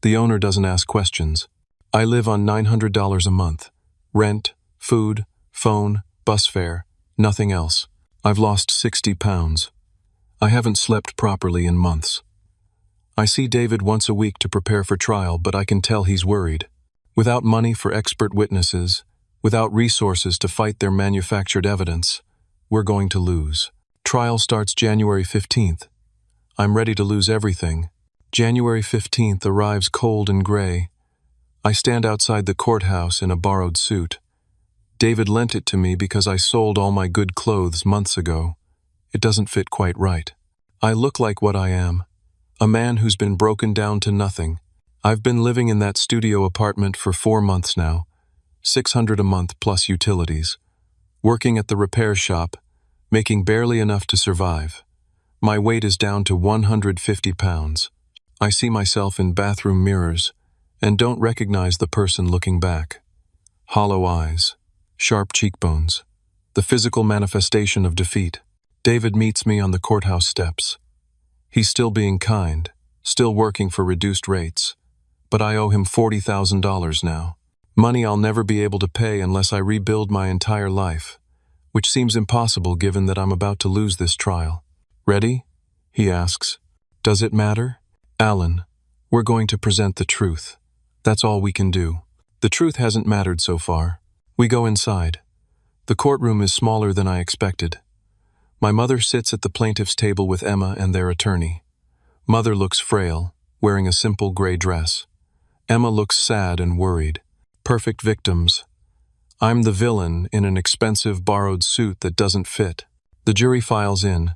The owner doesn't ask questions. I live on $900 a month. Rent, food, phone, bus fare, nothing else. I've lost 60 pounds. I haven't slept properly in months. I see David once a week to prepare for trial, but I can tell he's worried. Without money for expert witnesses, without resources to fight their manufactured evidence, we're going to lose. Trial starts January 15th. I'm ready to lose everything. January 15th arrives cold and gray. I stand outside the courthouse in a borrowed suit. David lent it to me because I sold all my good clothes months ago. It doesn't fit quite right. I look like what I am, a man who's been broken down to nothing. I've been living in that studio apartment for 4 months now, $600 a month plus utilities, working at the repair shop, making barely enough to survive. My weight is down to 150 pounds. I see myself in bathroom mirrors and don't recognize the person looking back. Hollow eyes, sharp cheekbones, the physical manifestation of defeat. David meets me on the courthouse steps. He's still being kind, still working for reduced rates, but I owe him $40,000 now. Money I'll never be able to pay unless I rebuild my entire life, which seems impossible given that I'm about to lose this trial. Ready? He asks. Does it matter? Alan, we're going to present the truth. That's all we can do. The truth hasn't mattered so far. We go inside. The courtroom is smaller than I expected. My mother sits at the plaintiff's table with Emma and their attorney. Mother looks frail, wearing a simple gray dress. Emma looks sad and worried. Perfect victims. I'm the villain in an expensive borrowed suit that doesn't fit. The jury files in.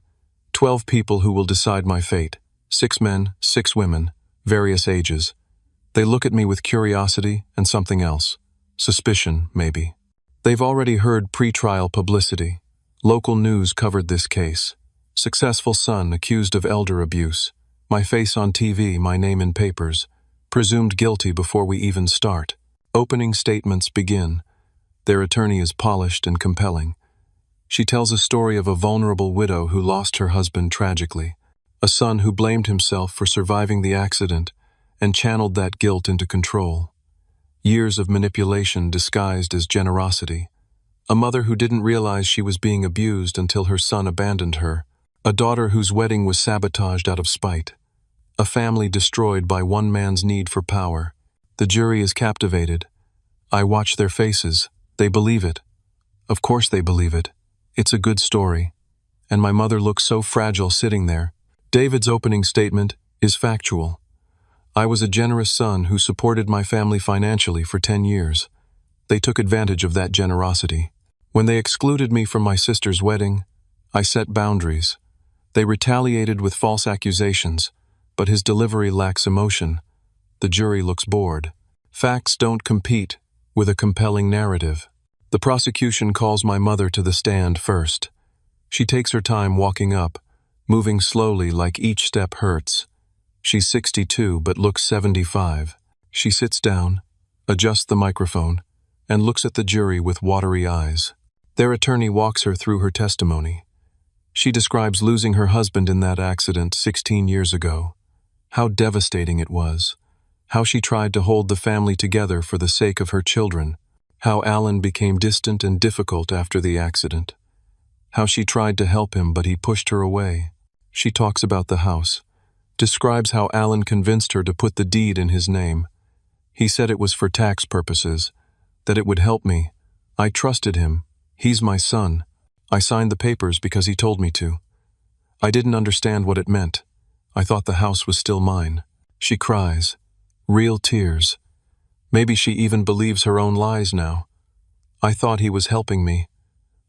12 people who will decide my fate. 6 men, 6 women, various ages. They look at me with curiosity and something else. Suspicion, maybe. They've already heard pre-trial publicity. Local news covered this case. Successful son accused of elder abuse. My face on TV, my name in papers. Presumed guilty before we even start. Opening statements begin. Their attorney is polished and compelling. She tells a story of a vulnerable widow who lost her husband tragically. A son who blamed himself for surviving the accident and channeled that guilt into control. Years of manipulation disguised as generosity. A mother who didn't realize she was being abused until her son abandoned her. A daughter whose wedding was sabotaged out of spite. A family destroyed by one man's need for power. The jury is captivated. I watch their faces. They believe it. Of course they believe it. It's a good story. And my mother looks so fragile sitting there. David's opening statement is factual. I was a generous son who supported my family financially for 10 years. They took advantage of that generosity. When they excluded me from my sister's wedding, I set boundaries. They retaliated with false accusations, but his delivery lacks emotion. The jury looks bored. Facts don't compete with a compelling narrative. The prosecution calls my mother to the stand first. She takes her time walking up, moving slowly like each step hurts. She's 62 but looks 75. She sits down, adjusts the microphone, and looks at the jury with watery eyes. Their attorney walks her through her testimony. She describes losing her husband in that accident 16 years ago. How devastating it was. How she tried to hold the family together for the sake of her children. How Alan became distant and difficult after the accident. How she tried to help him, but he pushed her away. She talks about the house. Describes how Alan convinced her to put the deed in his name. He said it was for tax purposes, that it would help me. I trusted him. He's my son. I signed the papers because he told me to. I didn't understand what it meant. I thought the house was still mine. She cries. Real tears. Maybe she even believes her own lies now. I thought he was helping me.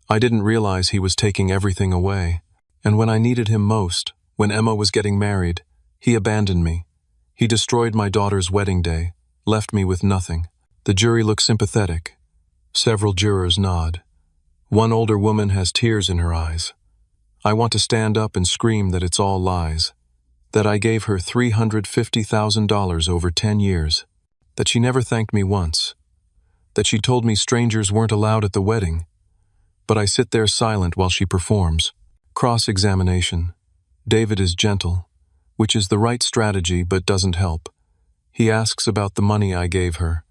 I didn't realize he was taking everything away. And when I needed him most, when Emma was getting married, he abandoned me. He destroyed my daughter's wedding day, left me with nothing. The jury looks sympathetic. Several jurors nod. One older woman has tears in her eyes. I want to stand up and scream that it's all lies. That I gave her $350,000 over 10 years. That she never thanked me once. That she told me strangers weren't allowed at the wedding. But I sit there silent while she performs. Cross-examination. David is gentle, which is the right strategy but doesn't help. He asks about the money I gave her.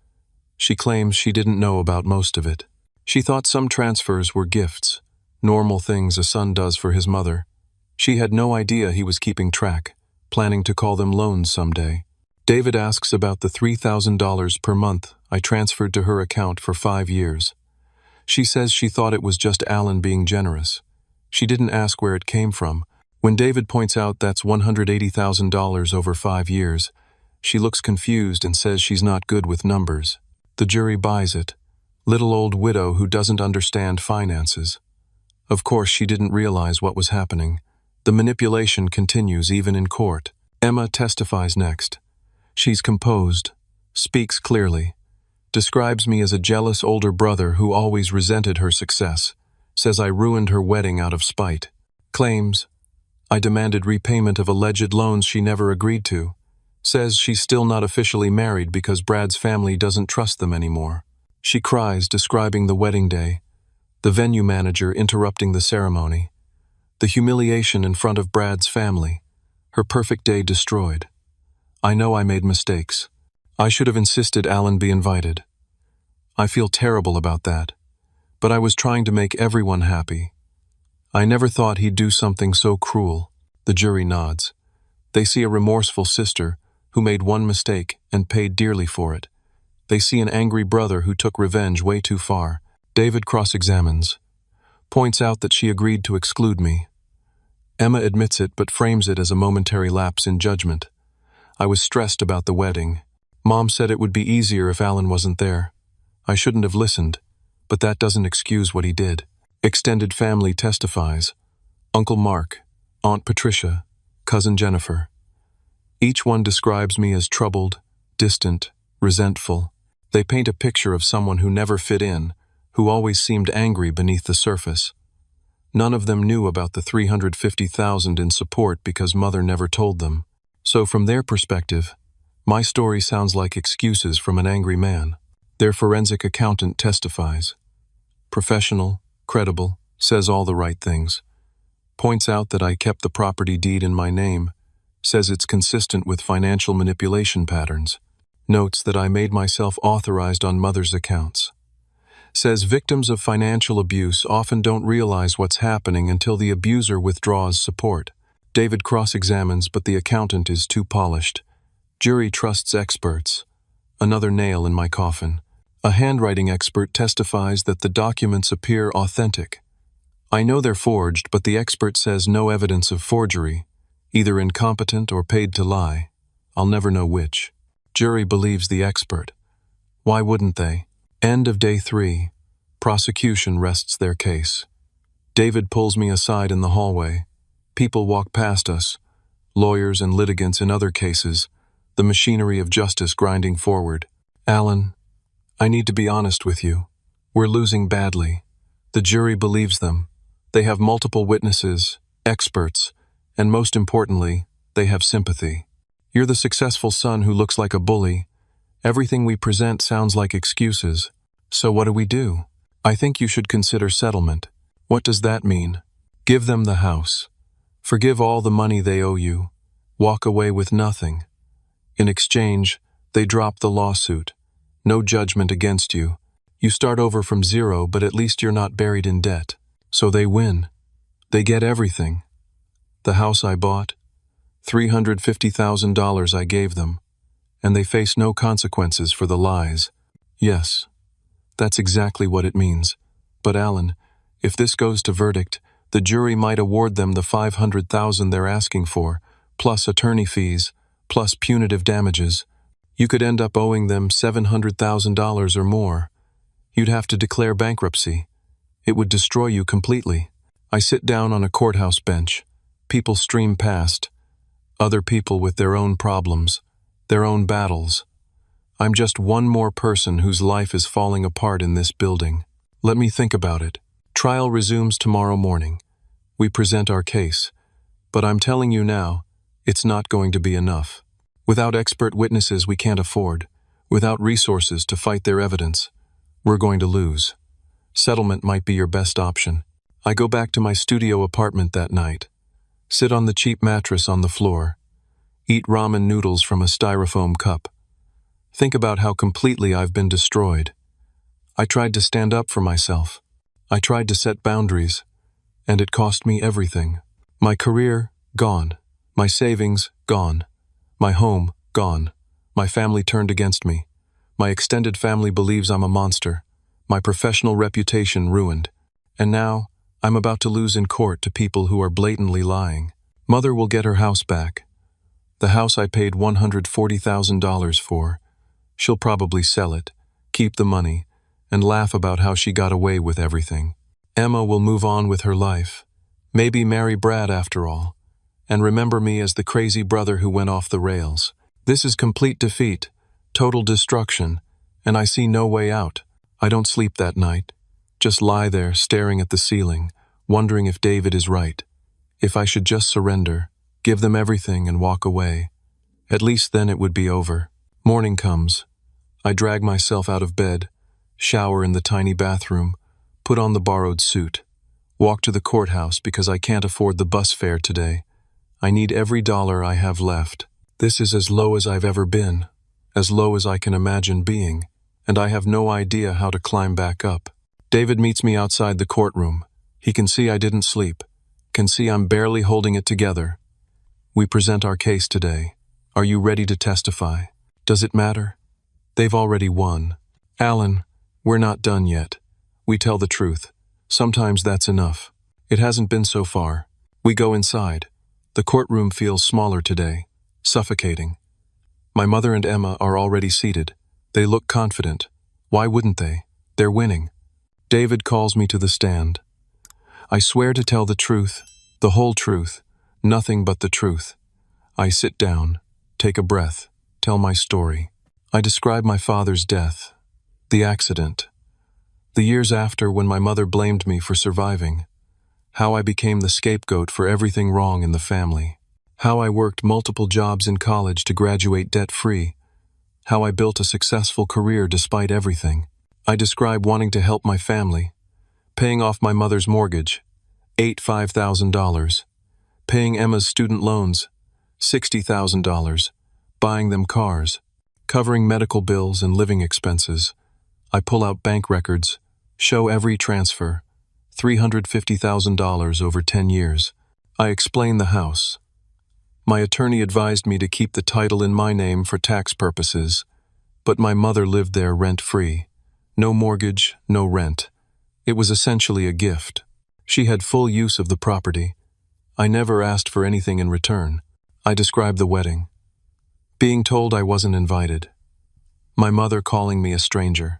She claims she didn't know about most of it. She thought some transfers were gifts, normal things a son does for his mother. She had no idea he was keeping track, planning to call them loans someday. David asks about the $3,000 per month I transferred to her account for 5 years. She says she thought it was just Alan being generous. She didn't ask where it came from. When David points out that's $180,000 over 5 years, she looks confused and says she's not good with numbers. The jury buys it. Little old widow who doesn't understand finances. Of course, she didn't realize what was happening. The manipulation continues even in court. Emma testifies next. She's composed, speaks clearly, describes me as a jealous older brother who always resented her success, says I ruined her wedding out of spite, claims I demanded repayment of alleged loans she never agreed to, says she's still not officially married because Brad's family doesn't trust them anymore. She cries, describing the wedding day, the venue manager interrupting the ceremony, the humiliation in front of Brad's family, her perfect day destroyed. I know I made mistakes. I should have insisted Alan be invited. I feel terrible about that, but I was trying to make everyone happy. I never thought he'd do something so cruel. The jury nods. They see a remorseful sister who made one mistake and paid dearly for it. They see an angry brother who took revenge way too far. David cross-examines, points out that she agreed to exclude me. Emma admits it but frames it as a momentary lapse in judgment. I was stressed about the wedding. Mom said it would be easier if Alan wasn't there. I shouldn't have listened, but that doesn't excuse what he did. Extended family testifies. Uncle Mark, Aunt Patricia, Cousin Jennifer. Each one describes me as troubled, distant, resentful. They paint a picture of someone who never fit in, who always seemed angry beneath the surface. None of them knew about the $350,000 in support because Mother never told them. So from their perspective, my story sounds like excuses from an angry man. Their forensic accountant testifies. Professional, credible, says all the right things. Points out that I kept the property deed in my name, says it's consistent with financial manipulation patterns. Notes that I made myself authorized on Mother's accounts. Says victims of financial abuse often don't realize what's happening until the abuser withdraws support. David cross-examines, but the accountant is too polished. Jury trusts experts. Another nail in my coffin. A handwriting expert testifies that the documents appear authentic. I know they're forged, but the expert says no evidence of forgery, either incompetent or paid to lie. I'll never know which. Jury believes the expert. Why wouldn't they? End of day 3. Prosecution rests their case. David pulls me aside in the hallway. People walk past us, lawyers and litigants in other cases, the machinery of justice grinding forward. Alan, I need to be honest with you. We're losing badly. The jury believes them. They have multiple witnesses, experts, and most importantly, they have sympathy. You're the successful son who looks like a bully. Everything we present sounds like excuses. So what do we do? I think you should consider settlement. What does that mean? Give them the house. Forgive all the money they owe you. Walk away with nothing. In exchange, they drop the lawsuit. No judgment against you. You start over from zero, but at least you're not buried in debt. So they win. They get everything. The house I bought, $350,000 I gave them, and they face no consequences for the lies. Yes, that's exactly what it means. But Alan, if this goes to verdict, the jury might award them the $500,000 they're asking for, plus attorney fees, plus punitive damages. You could end up owing them $700,000 or more. You'd have to declare bankruptcy. It would destroy you completely. I sit down on a courthouse bench. People stream past. Other people with their own problems, their own battles. I'm just one more person whose life is falling apart in this building. Let me think about it. Trial resumes tomorrow morning. We present our case. But I'm telling you now, it's not going to be enough. Without expert witnesses we can't afford, without resources to fight their evidence, we're going to lose. Settlement might be your best option. I go back to my studio apartment that night, sit on the cheap mattress on the floor, eat ramen noodles from a styrofoam cup. Think about how completely I've been destroyed. I tried to stand up for myself. I tried to set boundaries, and it cost me everything. My career, gone. My savings, gone. My home, gone. My family turned against me. My extended family believes I'm a monster. My professional reputation ruined. And now, I'm about to lose in court to people who are blatantly lying. Mother will get her house back. The house I paid $140,000 for. She'll probably sell it, keep the money, and laugh about how she got away with everything. Emma will move on with her life. Maybe marry Brad after all. And remember me as the crazy brother who went off the rails. This is complete defeat, total destruction, and I see no way out. I don't sleep that night. Just lie there, staring at the ceiling, wondering if David is right. If I should just surrender, give them everything and walk away. At least then it would be over. Morning comes. I drag myself out of bed, shower in the tiny bathroom, put on the borrowed suit, walk to the courthouse because I can't afford the bus fare today. I need every dollar I have left. This is as low as I've ever been, as low as I can imagine being, and I have no idea how to climb back up. David meets me outside the courtroom. He can see I didn't sleep, can see I'm barely holding it together. We present our case today. Are you ready to testify? Does it matter? They've already won. Alan, we're not done yet. We tell the truth. Sometimes that's enough. It hasn't been so far. We go inside. The courtroom feels smaller today, suffocating. My mother and Emma are already seated. They look confident. Why wouldn't they? They're winning. David calls me to the stand. I swear to tell the truth, the whole truth, nothing but the truth. I sit down, take a breath, tell my story. I describe my father's death, the accident, the years after when my mother blamed me for surviving, how I became the scapegoat for everything wrong in the family, how I worked multiple jobs in college to graduate debt-free, how I built a successful career despite everything. I describe wanting to help my family, paying off my mother's mortgage, $5,000, paying Emma's student loans, $60,000, buying them cars, covering medical bills and living expenses. I pull out bank records, show every transfer, $350,000 over 10 years. I explain the house. My attorney advised me to keep the title in my name for tax purposes, but my mother lived there rent-free. No mortgage, no rent. It was essentially a gift. She had full use of the property. I never asked for anything in return. I described the wedding. Being told I wasn't invited. My mother calling me a stranger.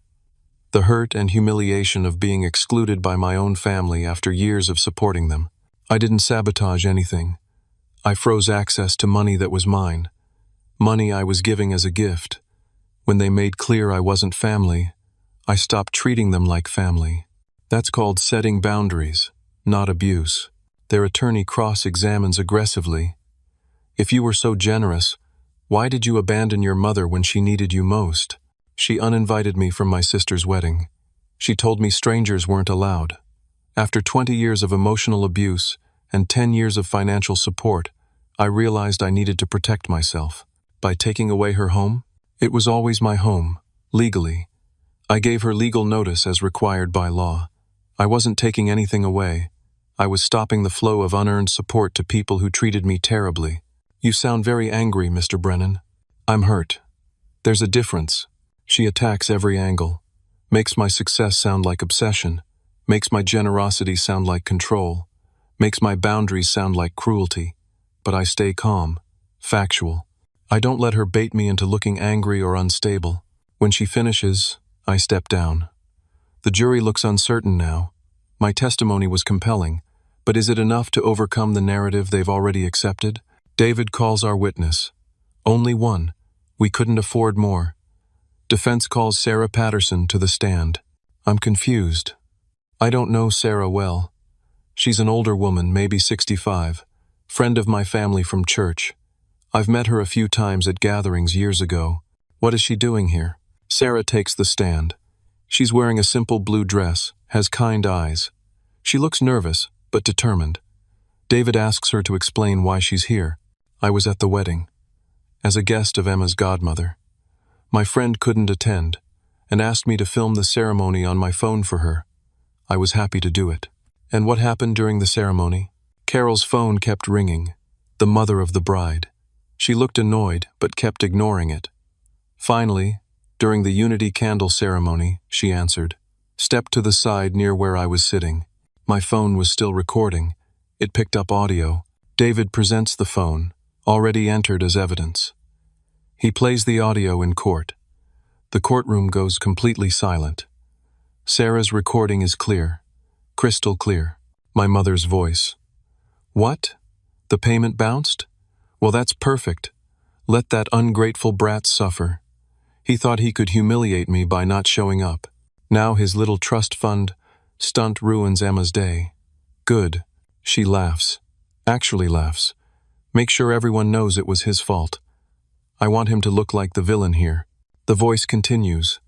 The hurt and humiliation of being excluded by my own family after years of supporting them. I didn't sabotage anything. I froze access to money that was mine. Money I was giving as a gift. When they made clear I wasn't family, I stopped treating them like family. That's called setting boundaries, not abuse. Their attorney cross-examines aggressively. If you were so generous, why did you abandon your mother when she needed you most? She uninvited me from my sister's wedding. She told me strangers weren't allowed. After 20 years of emotional abuse and 10 years of financial support, I realized I needed to protect myself. By taking away her home, it was always my home, legally. I gave her legal notice as required by law. I wasn't taking anything away. I was stopping the flow of unearned support to people who treated me terribly. You sound very angry, Mr. Brennan. I'm hurt. There's a difference. She attacks every angle, makes my success sound like obsession, makes my generosity sound like control, makes my boundaries sound like cruelty. But I stay calm, factual. I don't let her bait me into looking angry or unstable. When she finishes, I step down. The jury looks uncertain now. My testimony was compelling, but is it enough to overcome the narrative they've already accepted? David calls our witness. Only one. We couldn't afford more. Defense calls Sarah Patterson to the stand. I'm confused. I don't know Sarah well. She's an older woman, maybe 65, friend of my family from church. I've met her a few times at gatherings years ago. What is she doing here? Sarah takes the stand. She's wearing a simple blue dress, has kind eyes. She looks nervous, but determined. David asks her to explain why she's here. I was at the wedding, as a guest of Emma's godmother. My friend couldn't attend, and asked me to film the ceremony on my phone for her. I was happy to do it. And what happened during the ceremony? Carol's phone kept ringing, the mother of the bride. She looked annoyed, but kept ignoring it. Finally, during the Unity Candle ceremony, she answered, stepped to the side near where I was sitting. My phone was still recording. It picked up audio. David presents the phone, already entered as evidence. He plays the audio in court. The courtroom goes completely silent. Sarah's recording is clear, crystal clear. My mother's voice. What? The payment bounced? Well, that's perfect. Let that ungrateful brat suffer. He thought he could humiliate me by not showing up. Now his little trust fund stunt ruins Emma's day. Good. She laughs. Actually laughs. Make sure everyone knows it was his fault. I want him to look like the villain here. The voice continues.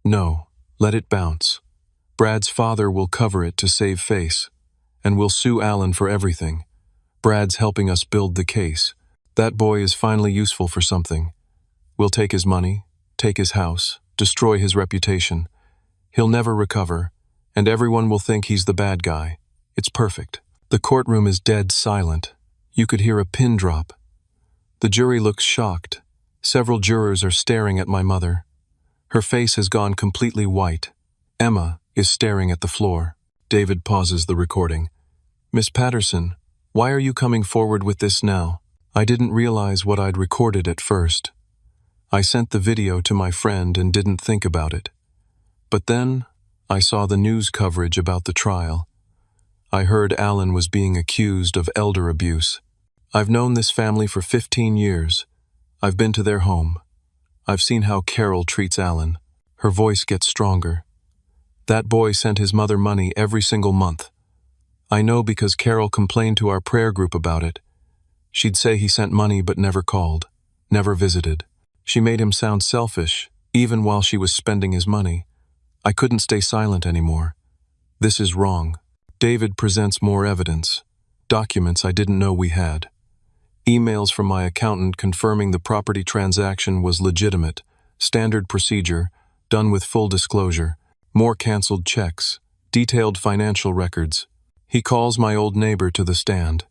No, let it bounce. Brad's father will cover it to save face, and we'll sue Alan for everything. Brad's helping us build the case. That boy is finally useful for something. We'll take his money, take his house, destroy his reputation. He'll never recover, and everyone will think he's the bad guy. It's perfect. The courtroom is dead silent. You could hear a pin drop. The jury looks shocked. Several jurors are staring at my mother. Her face has gone completely white. Emma is staring at the floor. David pauses the recording. Miss Patterson, why are you coming forward with this now? I didn't realize what I'd recorded at first. I sent the video to my friend and didn't think about it. But then, I saw the news coverage about the trial. I heard Alan was being accused of elder abuse. I've known this family for 15 years. I've been to their home. I've seen how Carol treats Alan. Her voice gets stronger. That boy sent his mother money every single month. I know because Carol complained to our prayer group about it. She'd say he sent money but never called, never visited. She made him sound selfish, even while she was spending his money. I couldn't stay silent anymore. This is wrong. David presents more evidence, documents I didn't know we had. Emails from my accountant confirming the property transaction was legitimate, standard procedure, done with full disclosure, more canceled checks, detailed financial records. He calls my old neighbor to the stand,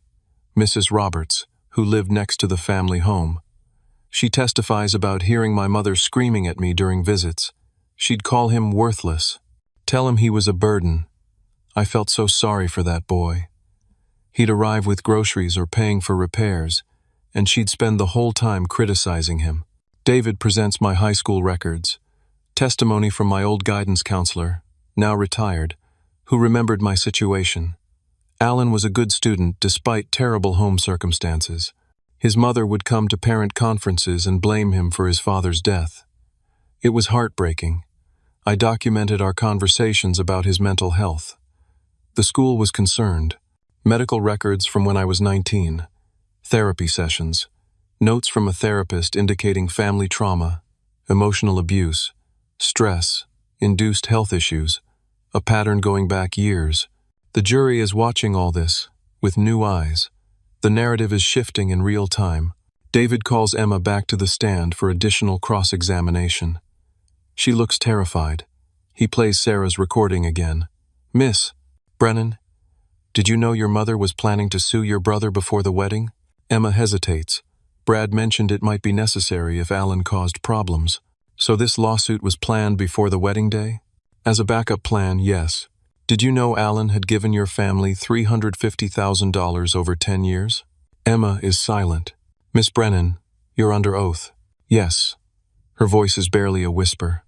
Mrs. Roberts, who lived next to the family home. She testifies about hearing my mother screaming at me during visits. She'd call him worthless, tell him he was a burden. I felt so sorry for that boy. He'd arrive with groceries or paying for repairs, and she'd spend the whole time criticizing him. David presents my high school records, testimony from my old guidance counselor, now retired, who remembered my situation. Alan was a good student despite terrible home circumstances. His mother would come to parent conferences and blame him for his father's death. It was heartbreaking. I documented our conversations about his mental health. The school was concerned. Medical records from when I was 19. Therapy sessions. Notes from a therapist indicating family trauma, emotional abuse, stress, induced health issues, a pattern going back years. The jury is watching all this, with new eyes. The narrative is shifting in real time. David calls Emma back to the stand for additional cross-examination. She looks terrified. He plays Sarah's recording again. "Miss Brennan, did you know your mother was planning to sue your brother before the wedding?" Emma hesitates. Brad mentioned it might be necessary if Alan caused problems. So this lawsuit was planned before the wedding day? As a backup plan, yes. Did you know Alan had given your family $350,000 over 10 years? Emma is silent. "Miss Brennan, you're under oath." "Yes." Her voice is barely a whisper.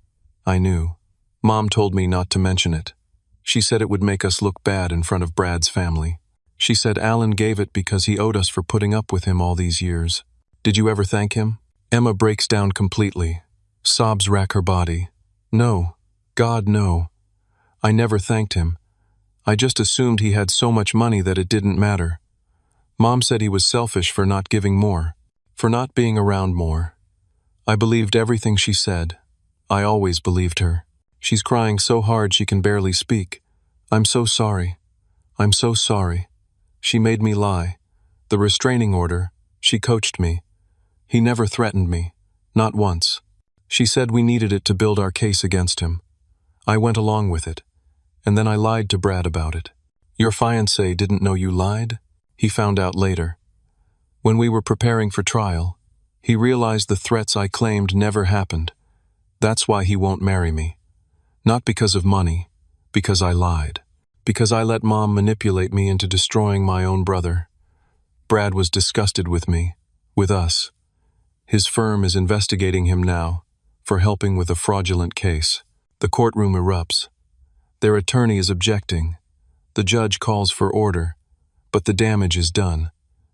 "I knew. Mom told me not to mention it. She said it would make us look bad in front of Brad's family. She said Alan gave it because he owed us for putting up with him all these years. Did you ever thank him?" Emma breaks down completely. Sobs rack her body. "No. God, no. I never thanked him. I just assumed he had so much money that it didn't matter. Mom said he was selfish for not giving more, for not being around more. I believed everything she said. I always believed her. She's crying so hard she can barely speak. I'm so sorry. I'm so sorry. She made me lie. The restraining order, she coached me. He never threatened me. Not once. She said we needed it to build our case against him. I went along with it. And then I lied to Brad about it. Your fiancé didn't know you lied? He found out later. When we were preparing for trial, he realized the threats I claimed never happened. That's why he won't marry me. Not because of money, because I lied. Because I let Mom manipulate me into destroying my own brother. Brad was disgusted with me, with us. His firm is investigating him now for helping with a fraudulent case. The courtroom erupts. Their attorney is objecting. The judge calls for order, but the damage is done.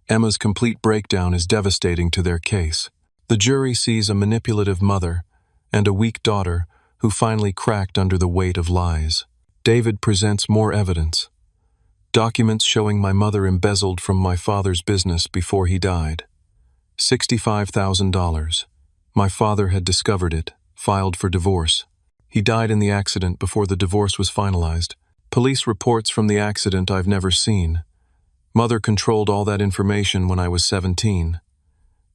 Emma's complete breakdown is devastating to their case. The jury sees a manipulative mother and a weak daughter who finally cracked under the weight of lies. David presents more evidence. Documents showing my mother embezzled from my father's business before he died. $65,000. My father had discovered it, filed for divorce. He died in the accident before the divorce was finalized. Police reports from the accident I've never seen. Mother controlled all that information when I was 17.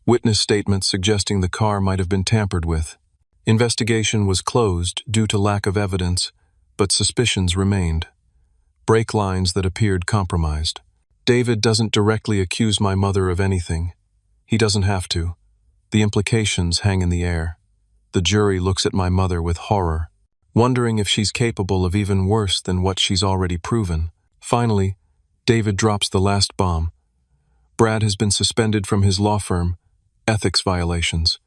Witness statements suggesting the car might have been tampered with. Investigation was closed due to lack of evidence, but suspicions remained. Brake lines that appeared compromised. David doesn't directly accuse my mother of anything. He doesn't have to. The implications hang in the air. The jury looks at my mother with horror, wondering if she's capable of even worse than what she's already proven. Finally, David drops the last bomb. Brad has been suspended from his law firm, ethics violations.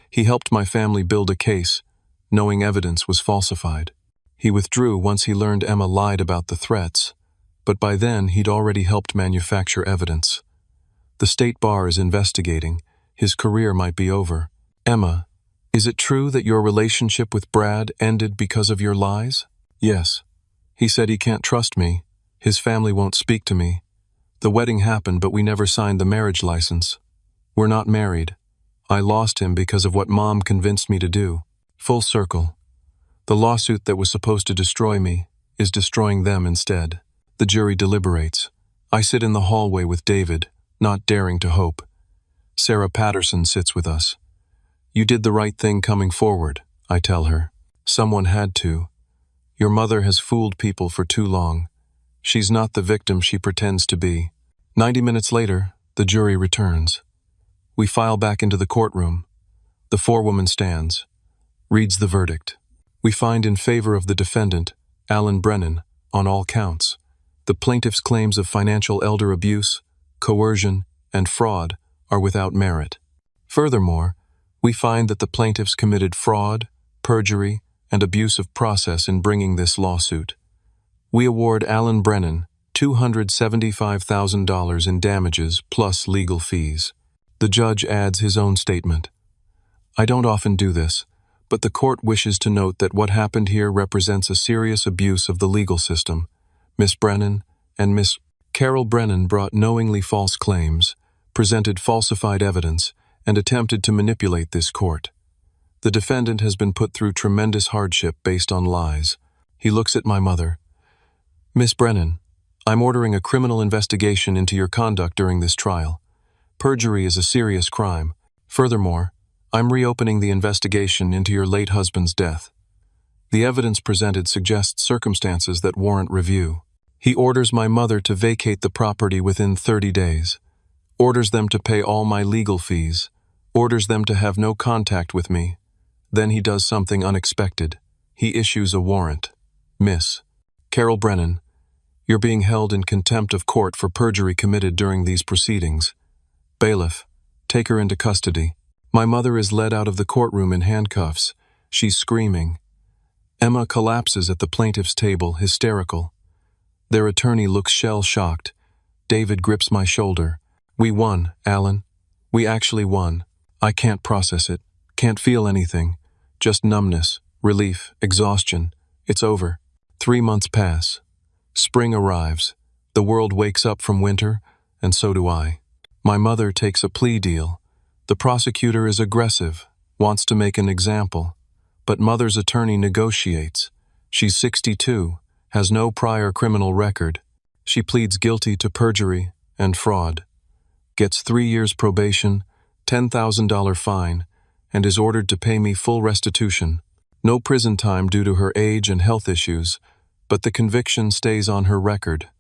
He helped my family build a case, knowing evidence was falsified. He withdrew once he learned Emma lied about the threats, but by then he'd already helped manufacture evidence. The state bar is investigating. His career might be over. Emma, is it true that your relationship with Brad ended because of your lies? Yes. He said he can't trust me. His family won't speak to me. The wedding happened, but we never signed the marriage license. We're not married. I lost him because of what Mom convinced me to do. Full circle. The lawsuit that was supposed to destroy me is destroying them instead. The jury deliberates. I sit in the hallway with David, not daring to hope. Sarah Patterson sits with us. You did the right thing coming forward, I tell her. Someone had to. Your mother has fooled people for too long. She's not the victim she pretends to be. 90 minutes later, the jury returns. We file back into the courtroom. The forewoman stands, reads the verdict. We find in favor of the defendant, Alan Brennan, on all counts. The plaintiff's claims of financial elder abuse, coercion, and fraud are without merit. Furthermore, we find that the plaintiffs committed fraud, perjury, and abuse of process in bringing this lawsuit. We award Alan Brennan $275,000 in damages plus legal fees. The judge adds his own statement. I don't often do this, but the court wishes to note that what happened here represents a serious abuse of the legal system. Miss Brennan and Miss Carol Brennan brought knowingly false claims, presented falsified evidence, and attempted to manipulate this court. The defendant has been put through tremendous hardship based on lies. He looks at my mother. Miss Brennan, I'm ordering a criminal investigation into your conduct during this trial. Perjury is a serious crime. Furthermore, I'm reopening the investigation into your late husband's death. The evidence presented suggests circumstances that warrant review. He orders my mother to vacate the property within 30 days, orders them to pay all my legal fees, orders them to have no contact with me. Then he does something unexpected. He issues a warrant. Miss Carol Brennan, you're being held in contempt of court for perjury committed during these proceedings. Bailiff, take her into custody. My mother is led out of the courtroom in handcuffs. She's screaming. Emma collapses at the plaintiff's table, hysterical. Their attorney looks shell-shocked. David grips my shoulder. We won, Alan. We actually won. I can't process it. Can't feel anything. Just numbness, relief, exhaustion. It's over. 3 months pass. Spring arrives. The world wakes up from winter, and so do I. My mother takes a plea deal. The prosecutor is aggressive, wants to make an example. But mother's attorney negotiates. She's 62, has no prior criminal record. She pleads guilty to perjury and fraud. Gets 3 years probation, $10,000 fine, and is ordered to pay me full restitution. No prison time due to her age and health issues, but the conviction stays on her record.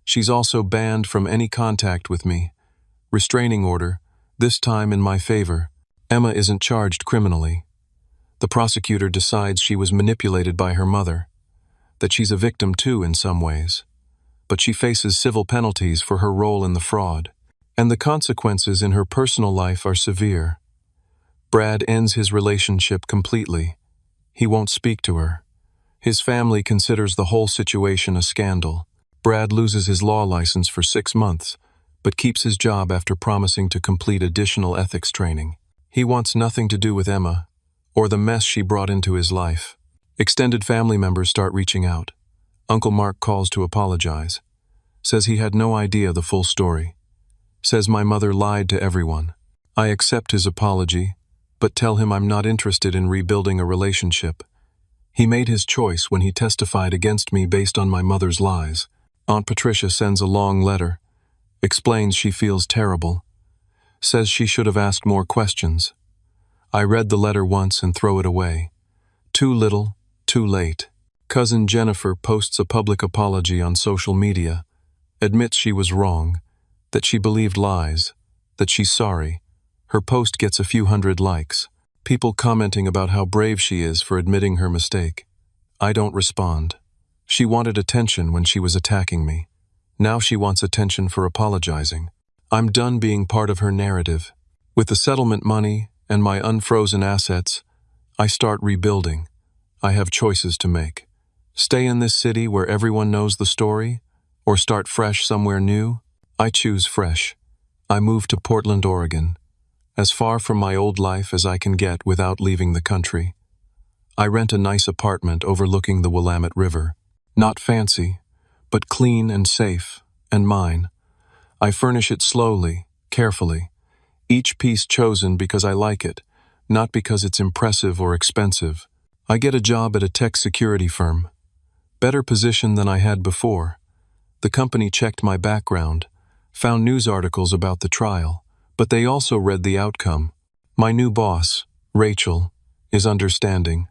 She's also banned from any contact with me. Restraining order, this time in my favor. Emma isn't charged criminally. The prosecutor decides she was manipulated by her mother, that she's a victim too in some ways. But she faces civil penalties for her role in the fraud, and the consequences in her personal life are severe. Brad ends his relationship completely. He won't speak to her. His family considers the whole situation a scandal. Brad loses his law license for 6 months, but keeps his job after promising to complete additional ethics training. He wants nothing to do with Emma, or the mess she brought into his life. Extended family members start reaching out. Uncle Mark calls to apologize. Says he had no idea the full story. Says my mother lied to everyone. I accept his apology, but tell him I'm not interested in rebuilding a relationship. He made his choice when he testified against me based on my mother's lies. Aunt Patricia sends a long letter, explains she feels terrible, says she should have asked more questions. I read the letter once and throw it away. Too little, too late. Cousin Jennifer posts a public apology on social media, admits she was wrong, that she believed lies, that she's sorry. Her post gets a few hundred likes, people commenting about how brave she is for admitting her mistake. I don't respond. She wanted attention when she was attacking me. Now she wants attention for apologizing. I'm done being part of her narrative. With the settlement money and my unfrozen assets, I start rebuilding. I have choices to make. Stay in this city where everyone knows the story, or start fresh somewhere new? I choose fresh. I move to Portland, Oregon, as far from my old life as I can get without leaving the country. I rent a nice apartment overlooking the Willamette River. Not fancy, but clean and safe, and mine. I furnish it slowly, carefully, each piece chosen because I like it, not because it's impressive or expensive. I get a job at a tech security firm. Better position than I had before. The company checked my background, found news articles about the trial, but they also read the outcome. My new boss, Rachel, is understanding.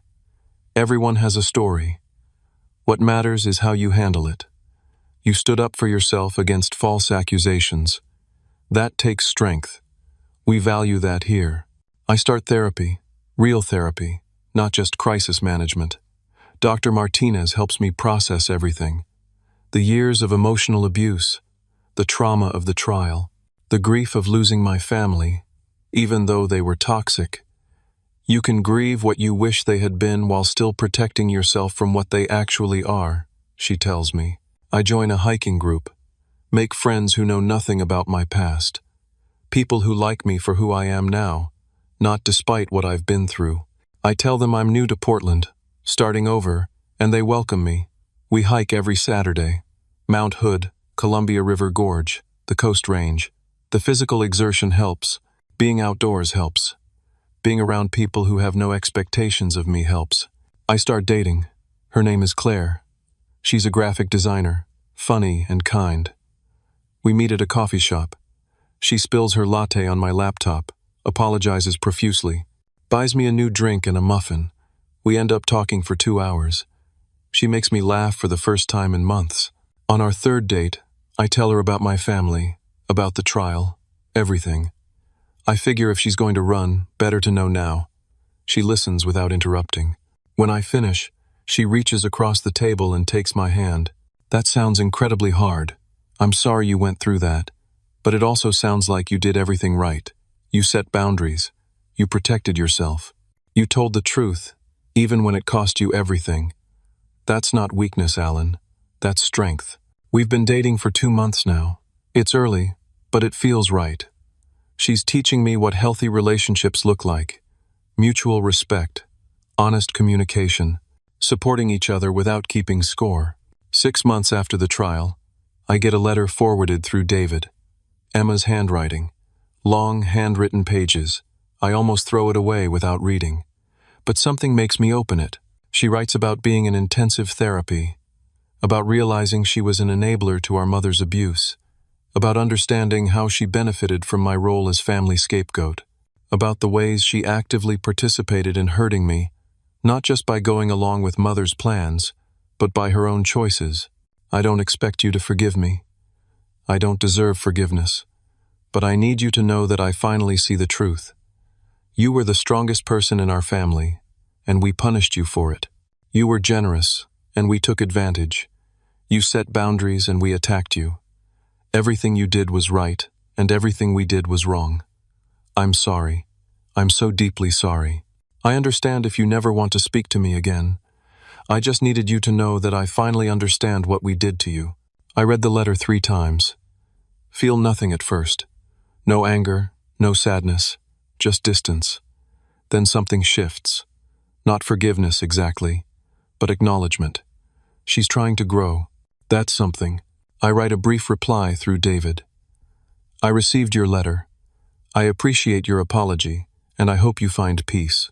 Everyone has a story. What matters is how you handle it. You stood up for yourself against false accusations. That takes strength. We value that here. I start therapy, real therapy, not just crisis management. Dr. Martinez helps me process everything. The years of emotional abuse, the trauma of the trial, the grief of losing my family, even though they were toxic. You can grieve what you wish they had been while still protecting yourself from what they actually are, she tells me. I join a hiking group, make friends who know nothing about my past. People who like me for who I am now, not despite what I've been through. I tell them I'm new to Portland, starting over, and they welcome me. We hike every Saturday. Mount Hood, Columbia River Gorge, the Coast Range. The physical exertion helps. Being outdoors helps. Being around people who have no expectations of me helps. I start dating. Her name is Claire. She's a graphic designer, funny, and kind. We meet at a coffee shop. She spills her latte on my laptop, apologizes profusely, buys me a new drink and a muffin. We end up talking for 2 hours. She makes me laugh for the first time in months. On our third date, I tell her about my family, about the trial, everything. I figure if she's going to run, better to know now. She listens without interrupting. When I finish, she reaches across the table and takes my hand. That sounds incredibly hard. I'm sorry you went through that. But it also sounds like you did everything right. You set boundaries. You protected yourself. You told the truth, even when it cost you everything. That's not weakness, Alan. That's strength. We've been dating for 2 months now. It's early, but it feels right. She's teaching me what healthy relationships look like. Mutual respect, honest communication, supporting each other without keeping score. 6 months after the trial, I get a letter forwarded through David. Emma's handwriting. Long, handwritten pages. I almost throw it away without reading. But something makes me open it. She writes about being in intensive therapy, about realizing she was an enabler to our mother's abuse, about understanding how she benefited from my role as family scapegoat, about the ways she actively participated in hurting me, not just by going along with mother's plans, but by her own choices. I don't expect you to forgive me. I don't deserve forgiveness. But I need you to know that I finally see the truth. You were the strongest person in our family, and we punished you for it. You were generous, and we took advantage. You set boundaries, and we attacked you. Everything you did was right, and everything we did was wrong. I'm sorry. I'm so deeply sorry. I understand if you never want to speak to me again. I just needed you to know that I finally understand what we did to you. I read the letter 3 times. Feel nothing at first. No anger, no sadness, just distance. Then something shifts. Not forgiveness exactly, but acknowledgement. She's trying to grow. That's something. I write a brief reply through David. I received your letter. I appreciate your apology, and I hope you find peace.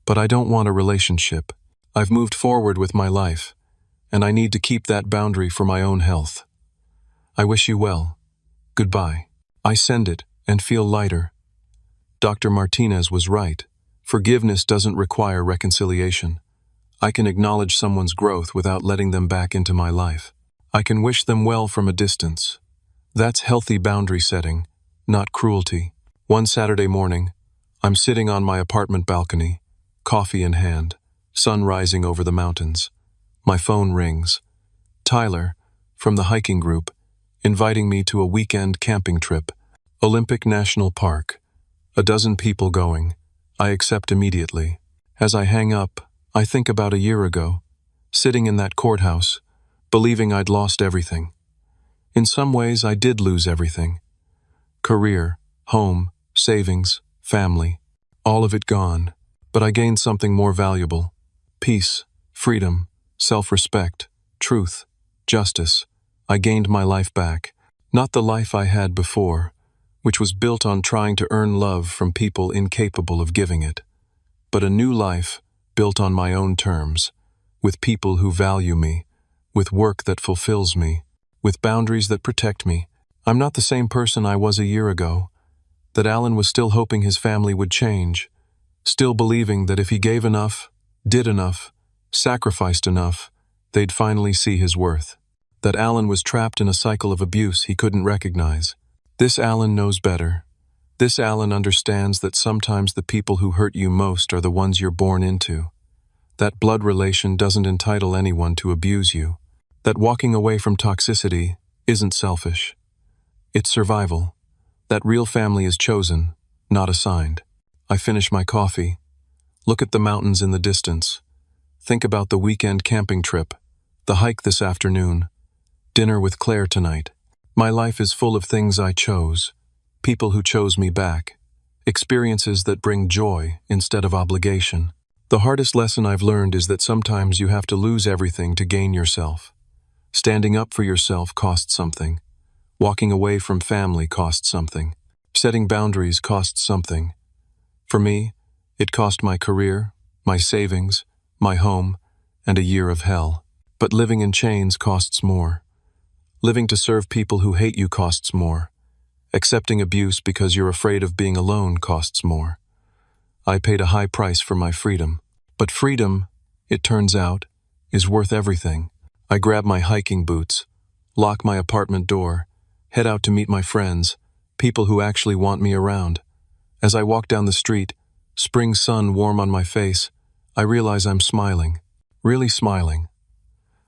But I don't want a relationship. I've moved forward with my life, and I need to keep that boundary for my own health. I wish you well. Goodbye. I send it and feel lighter. Dr. Martinez was right. Forgiveness doesn't require reconciliation. I can acknowledge someone's growth without letting them back into my life. I can wish them well from a distance. That's healthy boundary setting, not cruelty. One Saturday morning, I'm sitting on my apartment balcony, coffee in hand, sun rising over the mountains. My phone rings. Tyler, from the hiking group, inviting me to a weekend camping trip. Olympic National Park. 12 people going. I accept immediately. As I hang up, I think about a year ago, sitting in that courthouse, believing I'd lost everything. In some ways, I did lose everything. Career, home, savings, family, all of it gone. But I gained something more valuable. Peace, freedom, self-respect, truth, justice. I gained my life back. Not the life I had before, which was built on trying to earn love from people incapable of giving it, but a new life built on my own terms, with people who value me, with work that fulfills me, with boundaries that protect me. I'm not the same person I was a year ago, that Alan was still hoping his family would change, still believing that if he gave enough, did enough, sacrificed enough, they'd finally see his worth. That Alan was trapped in a cycle of abuse he couldn't recognize. This Alan knows better. This Alan understands that sometimes the people who hurt you most are the ones you're born into. That blood relation doesn't entitle anyone to abuse you. That walking away from toxicity isn't selfish. It's survival. That real family is chosen, not assigned. I finish my coffee. Look at the mountains in the distance. Think about the weekend camping trip, the hike this afternoon, dinner with Claire tonight. My life is full of things I chose, people who chose me back, experiences that bring joy instead of obligation. The hardest lesson I've learned is that sometimes you have to lose everything to gain yourself. Standing up for yourself costs something. Walking away from family costs something. Setting boundaries costs something. For me, it cost my career, my savings, my home, and a year of hell. But living in chains costs more. Living to serve people who hate you costs more. Accepting abuse because you're afraid of being alone costs more. I paid a high price for my freedom. But freedom, it turns out, is worth everything. I grab my hiking boots, lock my apartment door, head out to meet my friends, people who actually want me around. As I walk down the street, spring sun warm on my face, I realize I'm smiling. Really smiling.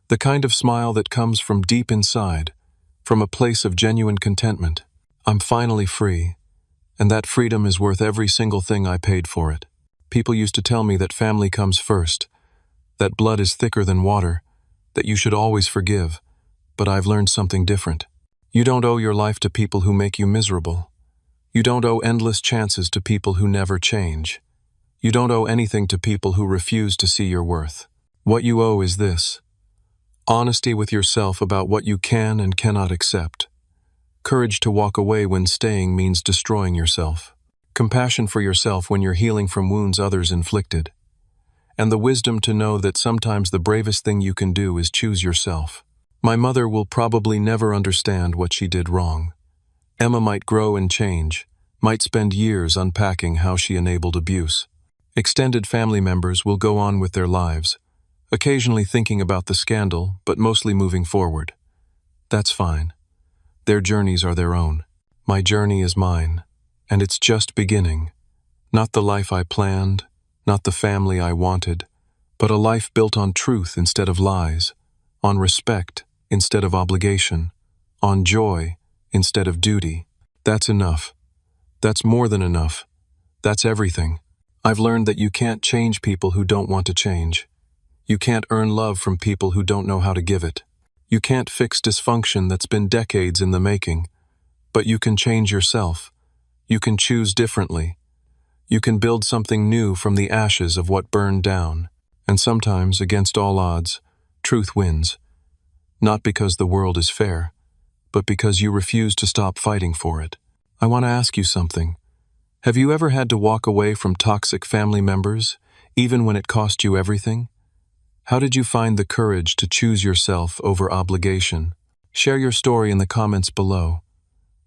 The kind of smile that comes from deep inside, from a place of genuine contentment. I'm finally free, and that freedom is worth every single thing I paid for it. People used to tell me that family comes first, that blood is thicker than water, that you should always forgive, but I've learned something different. You don't owe your life to people who make you miserable. You don't owe endless chances to people who never change. You don't owe anything to people who refuse to see your worth. What you owe is this: honesty with yourself about what you can and cannot accept. Courage to walk away when staying means destroying yourself. Compassion for yourself when you're healing from wounds others inflicted. And the wisdom to know that sometimes the bravest thing you can do is choose yourself. My mother will probably never understand what she did wrong. Emma might grow and change, might spend years unpacking how she enabled abuse. Extended family members will go on with their lives, occasionally thinking about the scandal, but mostly moving forward. That's fine. Their journeys are their own. My journey is mine, and it's just beginning. Not the life I planned, not the family I wanted, but a life built on truth instead of lies, on respect instead of obligation, on joy instead of duty. That's enough. That's more than enough. That's everything. I've learned that you can't change people who don't want to change. You can't earn love from people who don't know how to give it. You can't fix dysfunction that's been decades in the making. But you can change yourself. You can choose differently. You can build something new from the ashes of what burned down. And sometimes, against all odds, truth wins. Not because the world is fair, but because you refuse to stop fighting for it. I want to ask you something. Have you ever had to walk away from toxic family members, even when it cost you everything? How did you find the courage to choose yourself over obligation? Share your story in the comments below.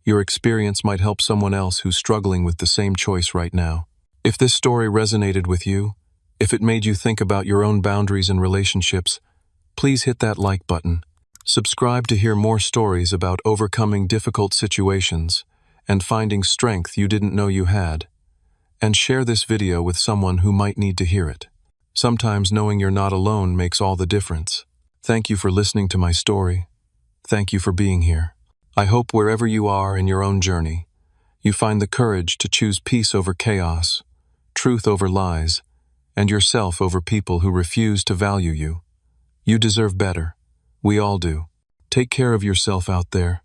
Your experience might help someone else who's struggling with the same choice right now. If this story resonated with you, if it made you think about your own boundaries and relationships, please hit that like button. Subscribe to hear more stories about overcoming difficult situations and finding strength you didn't know you had. And share this video with someone who might need to hear it. Sometimes knowing you're not alone makes all the difference. Thank you for listening to my story. Thank you for being here. I hope wherever you are in your own journey, you find the courage to choose peace over chaos, truth over lies, and yourself over people who refuse to value you. You deserve better. We all do. Take care of yourself out there.